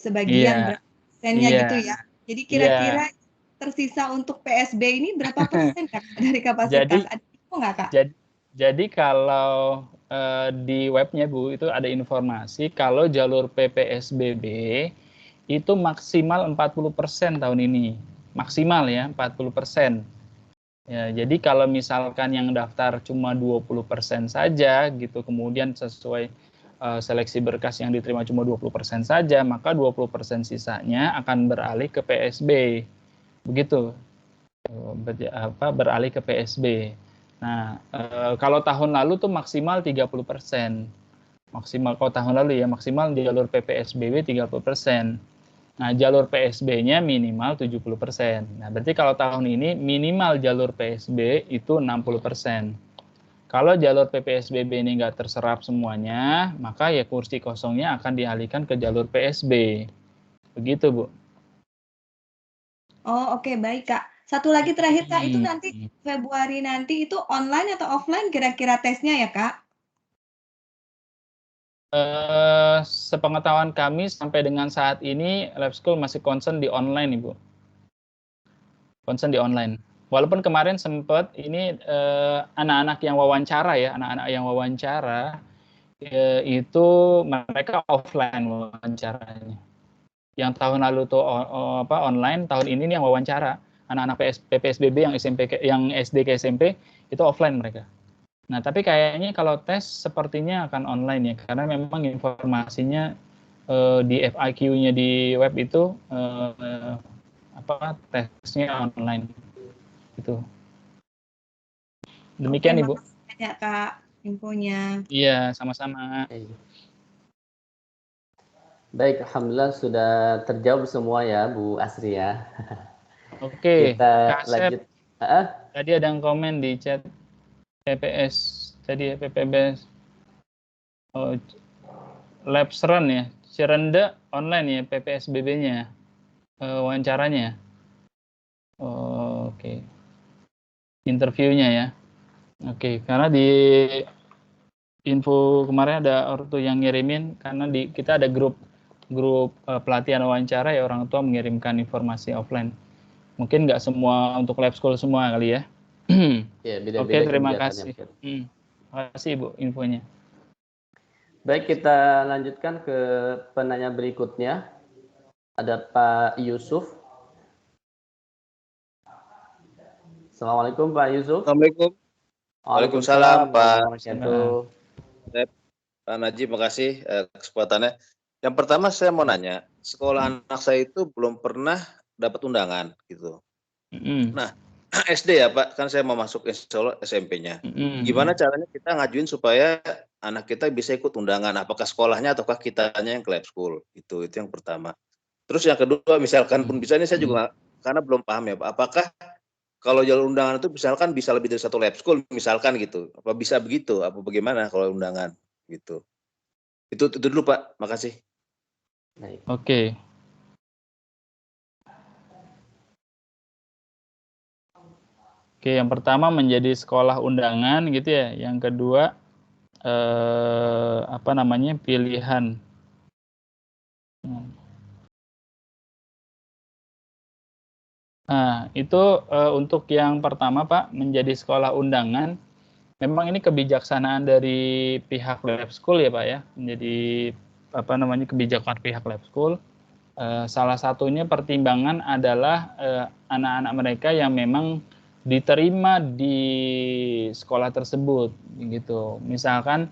Sebagian berapa persennya gitu ya. Jadi kira-kira tersisa untuk PSB ini berapa persen Kak dari kapasitas? Ada info nggak Kak? Jadi kalau di webnya Bu itu ada informasi kalau jalur PPSBB itu maksimal 40% tahun ini. Maksimal ya 40%. Ya, jadi kalau misalkan yang daftar cuma 20% saja gitu, kemudian sesuai seleksi berkas yang diterima cuma 20% saja, maka 20% sisanya akan beralih ke PSB. Begitu. Beralih ke PSB. Nah, kalau tahun lalu tuh maksimal 30%. Maksimal kalau tahun lalu ya maksimal di jalur PPSBB 30%. Nah, jalur PSB-nya minimal 70%. Nah, berarti kalau tahun ini minimal jalur PSB itu 60%. Kalau jalur PPSBB ini nggak terserap semuanya, maka ya kursi kosongnya akan dialihkan ke jalur PSB. Begitu, Bu. Oh, oke, baik, Kak. Satu lagi terakhir, Kak, itu nanti Februari nanti itu online atau offline kira-kira tesnya ya, Kak? Sepengetahuan kami sampai dengan saat ini Lab School masih concern di online, Ibu. Concern di online. Walaupun kemarin sempat ini anak-anak yang wawancara ya, itu mereka offline wawancaranya. Yang tahun lalu tuh online, tahun ini yang wawancara. Anak-anak PPSBB yang SD ke SMP itu offline mereka. Nah, tapi kayaknya kalau tes sepertinya akan online ya, karena memang informasinya di FAQ-nya di web itu tesnya online gitu. Demikian Ibu. Banyak Kak infonya. Iya, sama-sama. Baik, alhamdulillah sudah terjawab semua ya Bu Asri ya. Oke. Kita lanjut. Tadi ada yang komen di chat PPS tadi ya, PPBS. Oh, Labs Run ya, Cirende online ya PPSBB-nya, wawancaranya. Oh, oke. Interviewnya ya. Oke, karena di info kemarin ada orang tuh yang ngirimin, karena kita ada grup pelatihan wawancara ya, orang tua mengirimkan informasi offline. Mungkin nggak semua untuk lab school semua kali ya. Ya, Oke, beda-beda terima kegiatannya. kasih. Terima kasih Bu infonya. Baik, kita lanjutkan ke penanya berikutnya. Ada Pak Yusuf. Assalamualaikum Pak Yusuf. Assalamualaikum. Waalaikumsalam Pak Najib, makasih kesempatannya. Yang pertama saya mau nanya, sekolah anak saya itu belum pernah dapat undangan gitu. Nah, SD ya Pak, kan saya mau masuk insya Allah SMP-nya. Gimana caranya kita ngajuin supaya anak kita bisa ikut undangan? Apakah sekolahnya ataukah kitanya yang ke lab school? Itu yang pertama. Terus yang kedua, misalkan pun bisa, ini saya juga karena belum paham ya Pak, apakah kalau jalur undangan itu misalkan bisa lebih dari satu lab school misalkan gitu, apa bisa begitu? Apa bagaimana kalau undangan gitu? Itu dulu Pak, makasih. Oke. Oke, yang pertama menjadi sekolah undangan gitu ya. Yang kedua pilihan. Nah, itu untuk yang pertama Pak, menjadi sekolah undangan. Memang ini kebijaksanaan dari pihak lab school ya Pak ya. Menjadi kebijakan pihak lab school. Salah satunya pertimbangan adalah anak-anak mereka yang memang diterima di sekolah tersebut gitu. Misalkan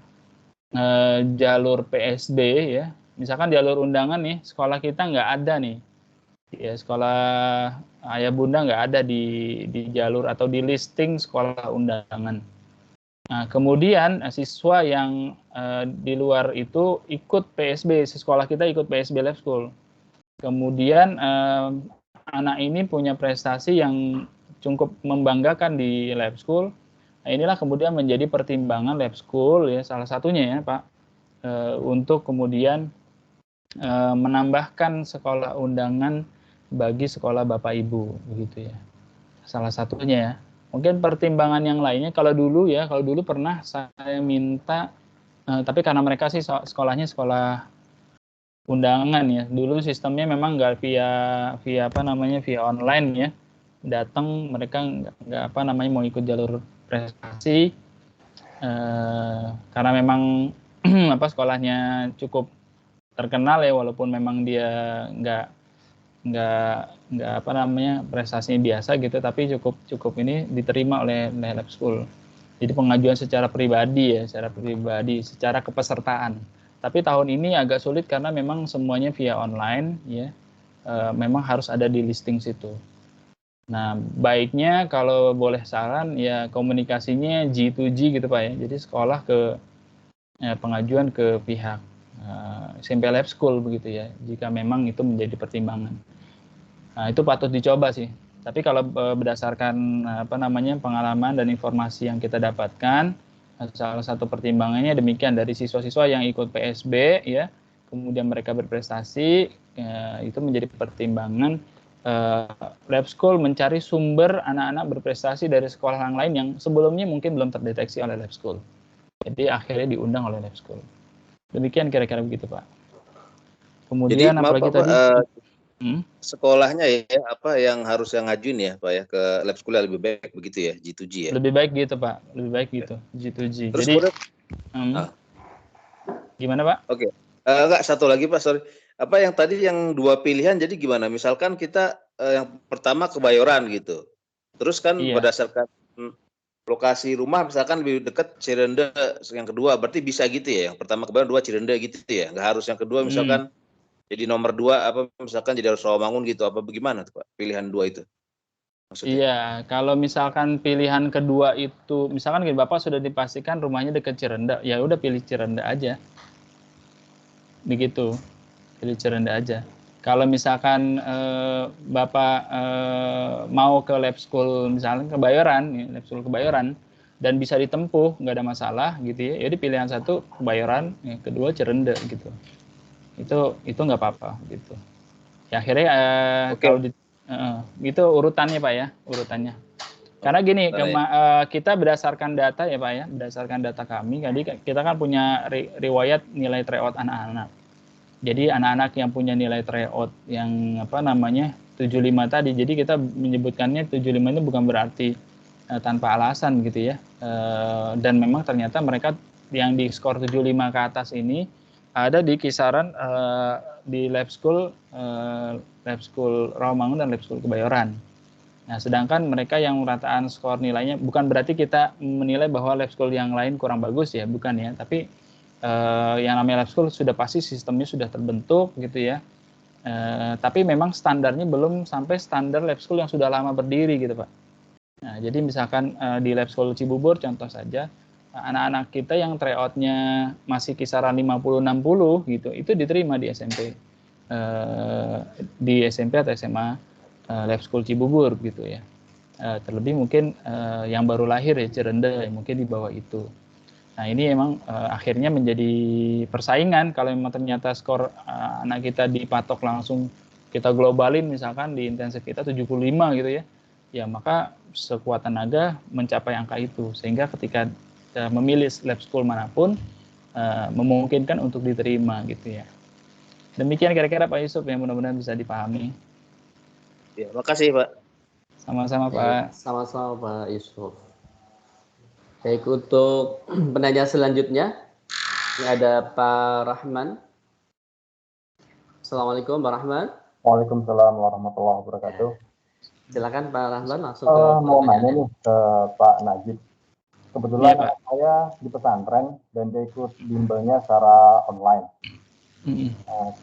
jalur PSB ya, misalkan jalur undangan nih, sekolah kita nggak ada nih ya, sekolah ayah bunda nggak ada di jalur atau di listing sekolah undangan. Nah, kemudian siswa yang di luar itu ikut PSB, sekolah kita ikut PSB Lab School. Kemudian anak ini punya prestasi yang cukup membanggakan di lab school. Nah, inilah kemudian menjadi pertimbangan lab school ya, salah satunya ya Pak, untuk kemudian menambahkan sekolah undangan bagi sekolah Bapak Ibu begitu ya. Salah satunya ya. Mungkin pertimbangan yang lainnya kalau dulu pernah saya minta tapi karena mereka sih sekolahnya sekolah undangan ya. Dulu sistemnya memang nggak via online ya. Datang mereka nggak mau ikut jalur prestasi karena memang sekolahnya cukup terkenal ya, walaupun memang dia nggak prestasinya biasa gitu, tapi cukup ini diterima oleh lab school. Jadi pengajuan secara pribadi, secara kepesertaan. Tapi tahun ini agak sulit karena memang semuanya via online ya. Memang harus ada di listing situ. Nah, baiknya kalau boleh saran ya komunikasinya G2G gitu Pak ya. Jadi sekolah ke pengajuan ke pihak SMP Lab School begitu ya. Jika memang itu menjadi pertimbangan. Nah, itu patut dicoba sih. Tapi kalau berdasarkan pengalaman dan informasi yang kita dapatkan, salah satu pertimbangannya demikian dari siswa-siswa yang ikut PSB ya, kemudian mereka berprestasi, itu menjadi pertimbangan lab school mencari sumber anak-anak berprestasi dari sekolah yang lain yang sebelumnya mungkin belum terdeteksi oleh lab school. Jadi akhirnya diundang oleh lab school. Demikian kira-kira begitu Pak. Kemudian apalagi tadi? Sekolahnya ya apa yang harus ngajuin ya Pak ya ke lab school lebih baik begitu ya, G2G ya? Lebih baik gitu Pak, lebih baik gitu, G2G. Terus jadi gimana Pak? Oke. Enggak, satu lagi Pak, sorry. Apa yang tadi yang dua pilihan, jadi gimana? Misalkan kita yang pertama Kebayoran gitu. Terus kan berdasarkan lokasi rumah misalkan lebih dekat Cirende, yang kedua berarti bisa gitu ya. Yang pertama Kebayoran, dua Cirende gitu ya. Enggak harus yang kedua misalkan jadi nomor 2 misalkan jadi harus Rawamangun gitu, apa bagaimana tuh Pak? Pilihan 2 itu. Maksudnya? Iya, kalau misalkan pilihan kedua itu misalkan Bapak sudah dipastikan rumahnya dekat Cirende, ya udah pilih Cirende aja. Begitu. Pilih Cirende aja. Kalau misalkan Bapak mau ke lab school misalnya Kebayoran, lab school Kebayoran, dan bisa ditempuh, nggak ada masalah gitu ya. Jadi pilihan satu Kebayoran, yang kedua Cerende gitu. Itu nggak apa-apa gitu. Ya akhirnya kalau itu urutannya Pak ya, urutannya. Karena gini, kita berdasarkan data ya Pak ya, berdasarkan data kami, jadi kita kan punya riwayat nilai tryout anak-anak. Jadi anak-anak yang punya nilai tryout yang 75 tadi, jadi kita menyebutkannya 75 itu bukan berarti tanpa alasan gitu ya. Dan memang ternyata mereka yang di skor 75 ke atas ini ada di kisaran di lab school Rawamangun dan lab school Kebayoran. Nah, sedangkan mereka yang rataan skor nilainya, bukan berarti kita menilai bahwa lab school yang lain kurang bagus ya, bukan ya. Tapi yang namanya lab school sudah pasti sistemnya sudah terbentuk gitu ya. Tapi memang standarnya belum sampai standar lab school yang sudah lama berdiri gitu Pak. Nah, jadi misalkan di lab school Cibubur contoh saja, anak-anak kita yang tryout-nya masih kisaran 50-60 gitu, itu diterima di SMP. Di SMP atau SMA lab school Cibubur gitu ya. Terlebih mungkin yang baru lahir ya Cerende mungkin di bawah itu. Nah ini emang akhirnya menjadi persaingan kalau memang ternyata skor anak kita dipatok langsung kita globalin misalkan di intensif kita 75 gitu ya. Ya maka sekuat tenaga mencapai angka itu sehingga ketika memilih lab school manapun memungkinkan untuk diterima gitu ya. Demikian kira-kira Pak Yusuf yang mudah-mudahan bisa dipahami. Ya, makasih Pak. Sama-sama Pak. Sama-sama Pak Yusuf. Baik, untuk penanya selanjutnya ini ada Pak Rahman. Assalamualaikum Pak Rahman. Waalaikumsalam warahmatullahi wabarakatuh. Silakan Pak Rahman langsung ke mau nanya nih ke Pak Najib. Kebetulan saya di pesantren dan dia ikut bimbelnya secara online.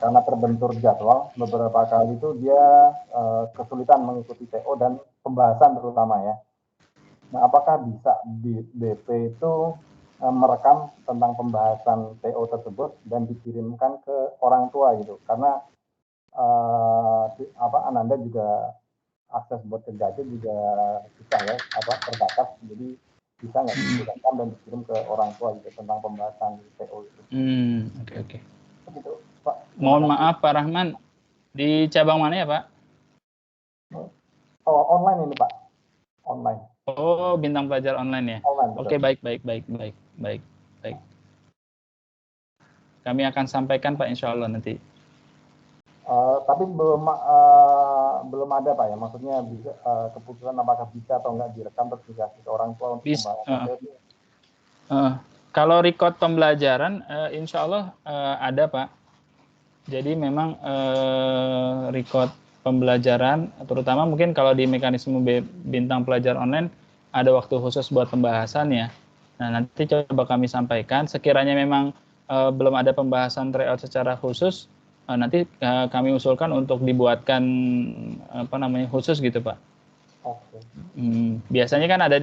Karena terbentur jadwal, beberapa kali itu dia kesulitan mengikuti TO dan pembahasan terutama ya. Nah, apakah bisa di BP itu merekam tentang pembahasan TO tersebut dan dikirimkan ke orang tua gitu? Karena Ananda juga akses buat ke gadget juga susah ya, terbatas. Jadi bisa nggak direkam dan dikirim ke orang tua gitu tentang pembahasan TO itu? Oke. Gitu, Pak. Mohon maaf Pak Rahman, di cabang mana ya Pak? Oh, online ini Pak, online. Oh, bintang pelajar online ya. Online, oke, baik. Kami akan sampaikan Pak, insya Allah nanti. Tapi belum ada Pak ya, maksudnya bisa keputusan apakah bisa atau enggak direkam terus dikasih ke orang tua untuk kalau record pembelajaran, insya Allah ada Pak. Jadi memang record pembelajaran, terutama mungkin kalau di mekanisme bintang pelajar online ada waktu khusus buat pembahasan ya. Nah nanti coba kami sampaikan. Sekiranya memang belum ada pembahasan tryout secara khusus, nanti kami usulkan untuk dibuatkan khusus gitu Pak. Oke. Biasanya kan ada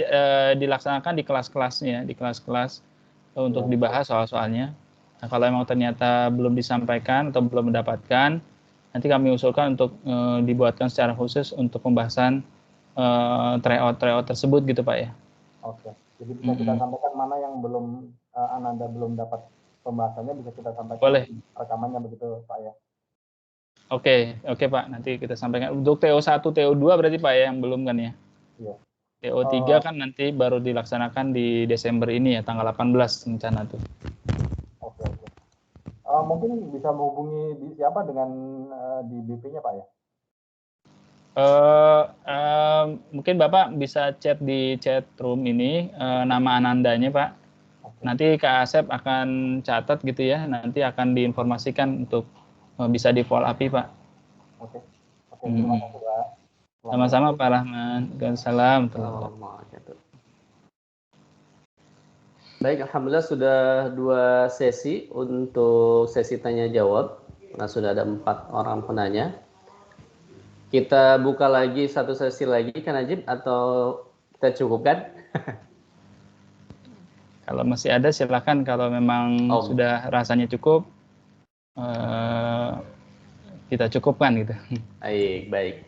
dilaksanakan di kelas-kelasnya, di kelas-kelas untuk dibahas soal-soalnya. Nah, kalau memang ternyata belum disampaikan atau belum mendapatkan, nanti kami usulkan untuk dibuatkan secara khusus untuk pembahasan tryout tersebut gitu Pak ya. Oke. Jadi bisa kita sampaikan mana yang belum Ananda belum dapat pembahasannya, bisa kita sampaikan. Boleh. Rekamannya begitu Pak ya. Oke Pak, nanti kita sampaikan. Untuk TO1, TO2 berarti Pak ya yang belum kan ya? Iya. TO3 kan nanti baru dilaksanakan di Desember ini ya, tanggal 18 rencana tuh. Oke. Mungkin bisa menghubungi di siapa dengan di BP-nya Pak ya? Mungkin Bapak bisa chat di chat room ini nama Anandanya Pak. Nanti Kak Asep akan catat gitu ya, nanti akan diinformasikan untuk bisa di follow up Pak. Oke, terima kasih Pak. Sama-sama Pak Rahman. Waalaikumsalam. Baik, alhamdulillah sudah 2 sesi untuk sesi tanya jawab. Nah, sudah ada 4 orang penanya. Kita buka lagi 1 sesi lagi kan Najib atau kita cukupkan? Kalau masih ada silakan, kalau memang sudah rasanya cukup kita cukupkan gitu. Baik.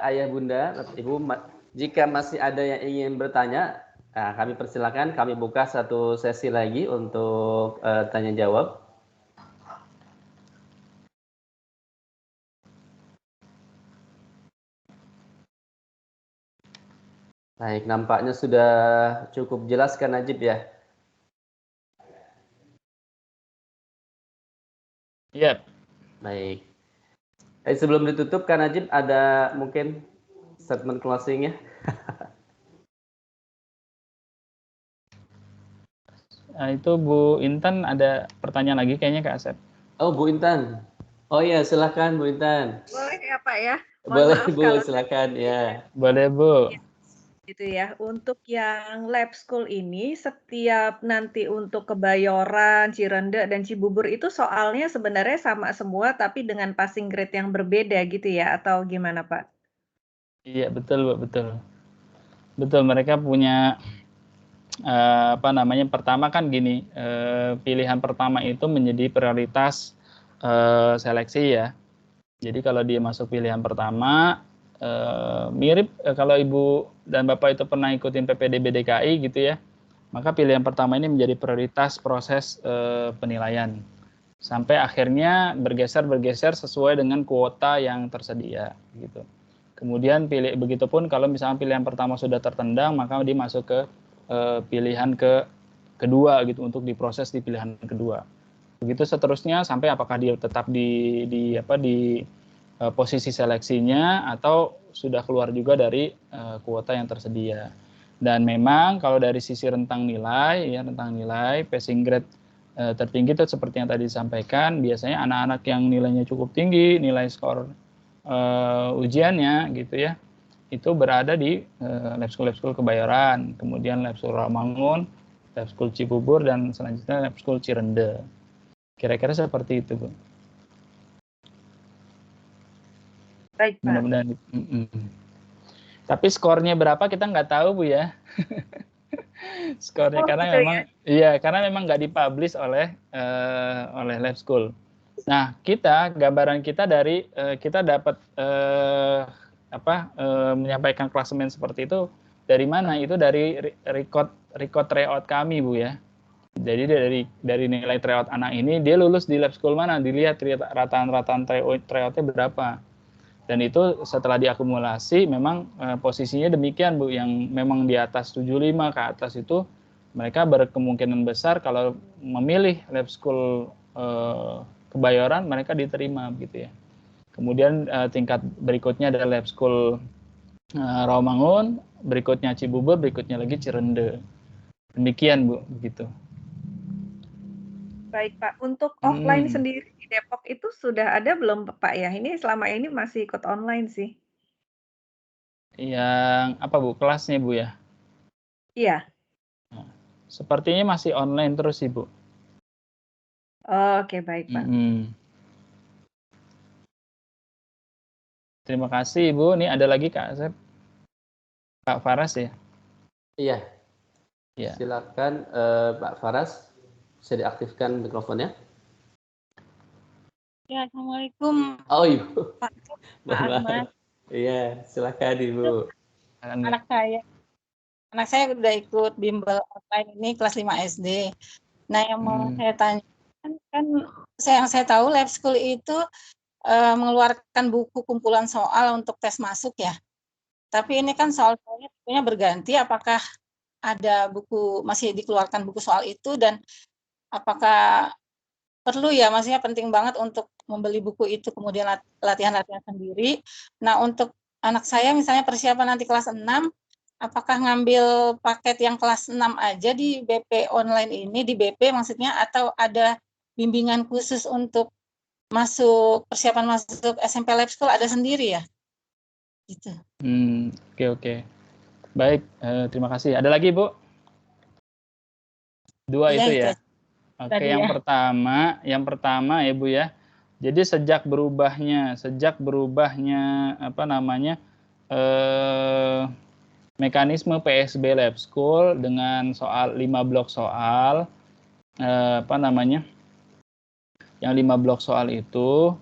Ayah Bunda, Ibu, jika masih ada yang ingin bertanya, kami persilakan, kami buka satu sesi lagi untuk tanya jawab. Baik, nampaknya sudah cukup jelas kan Najib ya? Iya. Baik. Sebelum ditutup, Kak Najib, ada mungkin statement closing-nya? Itu Bu Intan ada pertanyaan lagi kayaknya Kak Asep. Oh, Bu Intan. Oh iya, silakan Bu Intan. Boleh ya Pak ya? Boleh Bu, silakan ya. Boleh Bu. Ya. Gitu ya. Untuk yang lab school ini setiap nanti untuk Kebayoran, Cirende dan Cibubur itu soalnya sebenarnya sama semua tapi dengan passing grade yang berbeda gitu ya atau gimana Pak? Iya betul Bu, betul. Betul, mereka punya pertama kan gini, pilihan pertama itu menjadi prioritas seleksi ya. Jadi kalau dia masuk pilihan pertama, mirip kalau Ibu dan Bapak itu pernah ikutin PPDB DKI gitu ya, maka pilihan pertama ini menjadi prioritas proses penilaian. Sampai akhirnya bergeser sesuai dengan kuota yang tersedia gitu. Kemudian begitupun kalau misalnya pilihan pertama sudah tertendang, maka dia masuk ke pilihan kedua gitu untuk diproses di pilihan kedua. Begitu seterusnya sampai apakah dia tetap di posisi seleksinya atau sudah keluar juga dari kuota yang tersedia. Dan memang kalau dari sisi rentang nilai passing grade tertinggi itu seperti yang tadi disampaikan, biasanya anak-anak yang nilainya cukup tinggi, nilai skor ujiannya gitu ya, itu berada di lab school Kebayoran, kemudian lab school Rawamangun, lab school Cibubur, dan selanjutnya lab school Cirende. Kira-kira seperti itu Bu. Baik Pak. Mudah-mudahan. Tapi skornya berapa kita nggak tahu Bu ya. Skornya karena gitu memang karena memang nggak dipublish oleh lab school. Nah, gambaran kita dari kita dapat menyampaikan klasemen seperti itu dari mana? Itu dari record tryout kami Bu ya. Jadi dari nilai tryout anak ini dia lulus di lab school mana? Dilihat rataan tryoutnya berapa. Dan itu setelah diakumulasi memang posisinya demikian Bu, yang memang di atas 75 ke atas itu mereka berkemungkinan besar kalau memilih lab school Kebayoran mereka diterima gitu ya. Kemudian tingkat berikutnya adalah lab school Rawamangun, berikutnya Cibubur, berikutnya lagi Cirende. Demikian Bu, begitu. Baik Pak, untuk offline sendiri di Depok itu sudah ada belum Pak ya? Ini selama ini masih ikut online sih. Yang apa Bu, kelasnya Bu ya? Iya. Nah, sepertinya masih online terus sih Bu. Oke, baik Pak. Terima kasih Ibu. Ini ada lagi Kak Asep. Pak Faras ya? Iya. Silakan Pak Faras, bisa diaktifkan mikrofonnya. Ya, Assalamualaikum. Oh Ibu. Pak Ahmad. Iya, silakan Ibu. Anak saya udah ikut bimbel online ini kelas 5 SD. Nah, yang mau saya tanya kan yang saya tahu lab school itu mengeluarkan buku kumpulan soal untuk tes masuk ya. Tapi ini kan soal-soalnya tentunya berganti, apakah ada masih dikeluarkan buku soal itu, dan apakah perlu ya, maksudnya penting banget untuk membeli buku itu kemudian latihan-latihan sendiri. Nah, untuk anak saya misalnya persiapan nanti kelas 6, apakah ngambil paket yang kelas 6 aja di BP online ini, di BP maksudnya, atau ada bimbingan khusus untuk persiapan masuk SMP Lab School ada sendiri ya? Gitu. Oke. Baik, terima kasih. Ada lagi Bu? Dua itu ya? Oke, yang pertama ya Bu ya. Jadi sejak berubahnya mekanisme PSB Lab School dengan soal 5 blok soal yang 5 blok soal itu,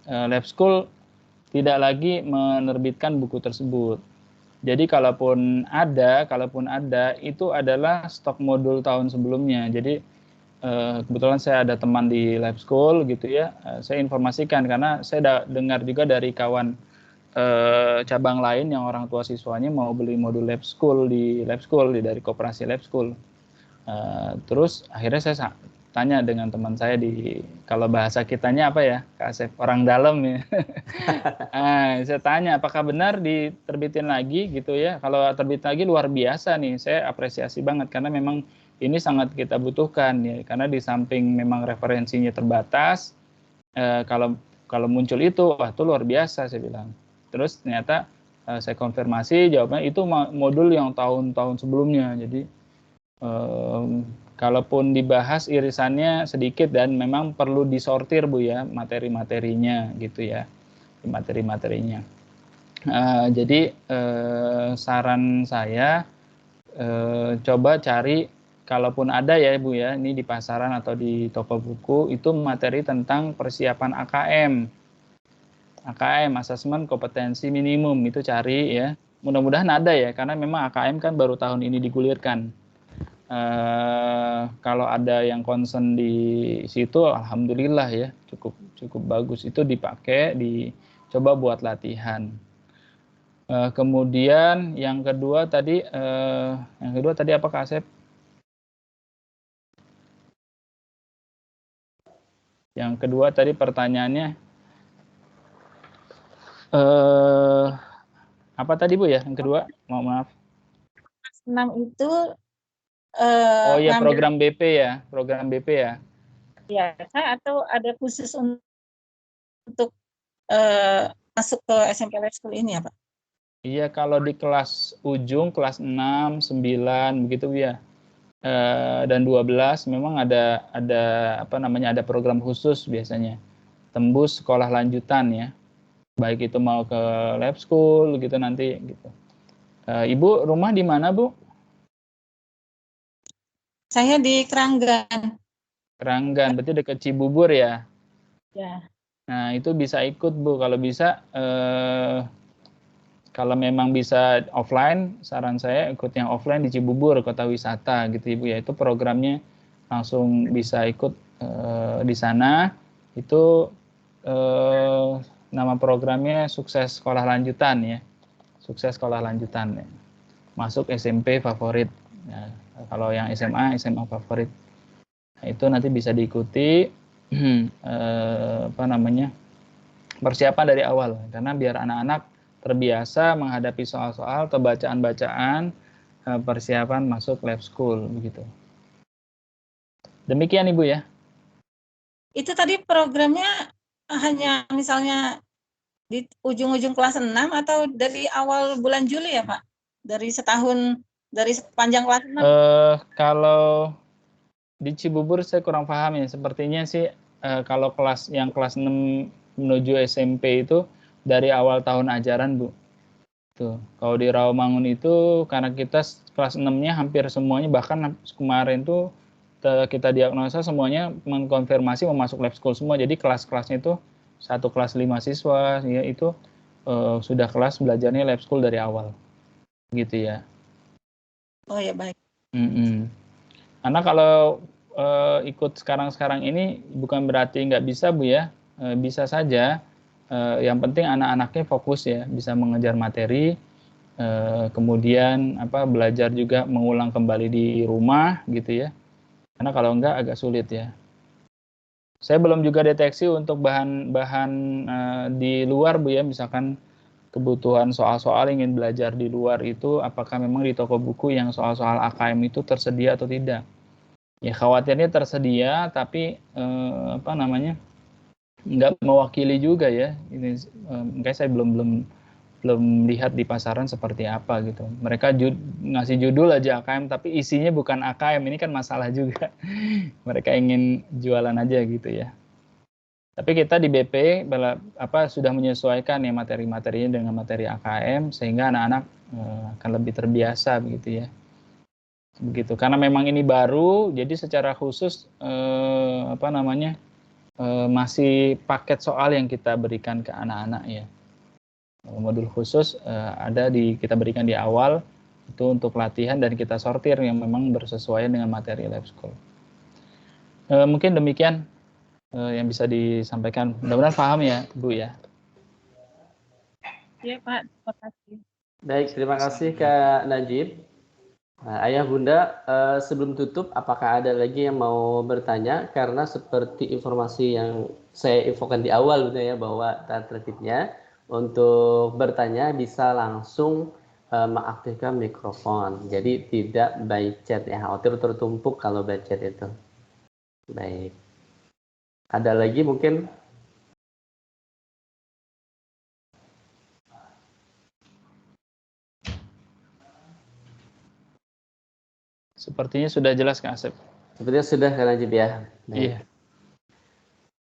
Lab School tidak lagi menerbitkan buku tersebut. Jadi kalaupun ada itu adalah stok modul tahun sebelumnya. Jadi kebetulan saya ada teman di Lab School gitu ya, saya informasikan karena saya dengar juga dari kawan cabang lain yang orang tua siswanya mau beli modul Lab School dari koperasi Lab School. Terus akhirnya saya tanya dengan teman saya kalau bahasa kitanya apa ya, Kak Asep, orang dalam ya. Saya tanya apakah benar diterbitin lagi gitu ya. Kalau terbit lagi luar biasa nih, saya apresiasi banget karena memang ini sangat kita butuhkan ya, karena di samping memang referensinya terbatas, kalau muncul itu, wah itu luar biasa saya bilang. Terus ternyata saya konfirmasi, jawabannya itu modul yang tahun-tahun sebelumnya. Jadi kalaupun dibahas irisannya sedikit dan memang perlu disortir Bu ya materi-materinya gitu ya, materi-materinya. Jadi saran saya coba cari, kalaupun ada ya Bu ya, ini di pasaran atau di toko buku, itu materi tentang persiapan AKM, asesmen kompetensi minimum, itu cari ya. Mudah-mudahan ada ya, karena memang AKM kan baru tahun ini digulirkan. Kalau ada yang concern di situ, alhamdulillah ya, cukup bagus, itu dipakai, dicoba buat latihan. Kemudian yang kedua tadi apa Kak Asep? Yang kedua tadi pertanyaannya apa tadi Bu ya? Yang kedua, maaf. 6 itu oh ya, program BP ya, ya, atau ada khusus untuk masuk ke SMP Lab School ini ya Pak? Iya, kalau di kelas ujung, kelas 6, 9 begitu ya, dan 12 memang ada ada program khusus biasanya, tembus sekolah lanjutan ya, baik itu mau ke Lab School gitu nanti gitu. Ibu rumah di mana Bu? Saya di Keranggan. Keranggan, berarti dekat Cibubur ya? Ya. Nah itu bisa ikut Bu, kalau bisa kalau memang bisa offline, saran saya ikut yang offline di Cibubur, kota wisata gitu Ibu ya, itu programnya langsung bisa ikut di sana. Itu nama programnya Sukses Sekolah Lanjutan ya, Sukses Sekolah Lanjutan ya. Masuk SMP favorit. Nah, kalau yang SMA favorit. Nah, itu nanti bisa diikuti persiapan dari awal, karena biar anak-anak terbiasa menghadapi soal-soal atau bacaan-bacaan persiapan masuk Lab School begitu. Demikian Ibu ya. Itu tadi programnya hanya misalnya di ujung-ujung kelas 6 atau dari awal bulan Juli ya Pak? Dari setahun, dari sepanjang kelas 6? Kalau di Cibubur saya kurang paham ya. Sepertinya sih kalau kelas 6 menuju SMP itu dari awal tahun ajaran Bu. Tuh, kalau di Rawamangun itu karena kita kelas 6-nya hampir semuanya, bahkan kemarin tuh kita diagnosa semuanya mengkonfirmasi mau masuk Lab School semua. Jadi kelas-kelasnya itu satu kelas 5 siswa ya, itu sudah kelas belajarnya Lab School dari awal. Gitu ya. Oh ya, baik. Karena kalau ikut sekarang ini bukan berarti nggak bisa Bu ya, bisa saja. Yang penting anak-anaknya fokus ya, bisa mengejar materi, kemudian belajar juga mengulang kembali di rumah gitu ya. Karena kalau enggak agak sulit ya. Saya belum juga deteksi untuk bahan-bahan di luar Bu ya, misalkan kebutuhan soal-soal ingin belajar di luar itu, apakah memang di toko buku yang soal-soal AKM itu tersedia atau tidak. Ya khawatirnya tersedia, tapi nggak mewakili juga ya. Ini makanya saya belum lihat di pasaran seperti apa gitu. Mereka ngasih judul aja AKM, tapi isinya bukan AKM. Ini kan masalah juga. Mereka ingin jualan aja gitu ya. Tapi kita di BP sudah menyesuaikan ya materi-materinya dengan materi AKM, sehingga anak-anak akan lebih terbiasa begitu ya. Begitu. Karena memang ini baru, jadi secara khusus masih paket soal yang kita berikan ke anak-anak ya. Modul khusus kita berikan di awal itu untuk latihan dan kita sortir yang memang bersesuaian dengan materi lab school. Mungkin demikian yang bisa disampaikan. Mudah-mudahan paham ya Bu ya. Iya Pak, terima kasih. Baik, terima kasih Kak Najib. Nah, Ayah Bunda, sebelum tutup, apakah ada lagi yang mau bertanya? Karena seperti informasi yang saya infokan di awal, Bunda ya, bahwa tertibnya untuk bertanya bisa langsung mengaktifkan mikrofon. Jadi tidak by chat ya, khawatir tertumpuk kalau by chat itu. Baik. Ada lagi mungkin? Sepertinya sudah jelas Kak Asep. Sepertinya sudah Kak Najib ya. Iya.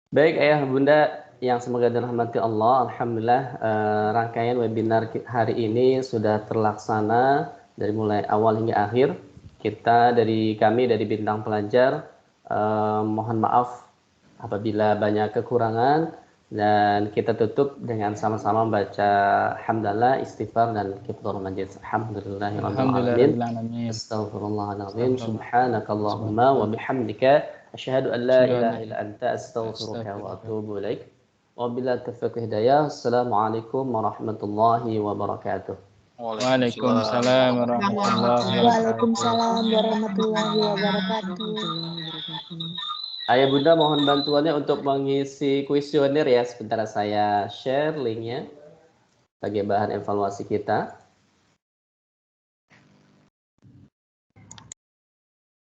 Baik Ayah Bunda yang semoga dirahmati Allah, alhamdulillah rangkaian webinar hari ini sudah terlaksana dari mulai awal hingga akhir. Kami dari Bintang Pelajar mohon maaf apabila banyak kekurangan, dan kita tutup dengan sama-sama baca hamdalah, istighfar dan kifaratul majlis. Alhamdulillahirabbil alamin. Astaghfirullahaladzim. Subhanakallahumma wa bihamdika asyhadu an la ilaha illa anta astaghfiruka wa atubu ilaik. Wabillahi taufiq hidayah. Assalamualaikum warahmatullahi wabarakatuh. Waalaikumsalam warahmatullahi wabarakatuh. Ayah Bunda mohon bantuannya untuk mengisi kuesioner ya. Sebentar saya share linknya sebagai bahan evaluasi kita.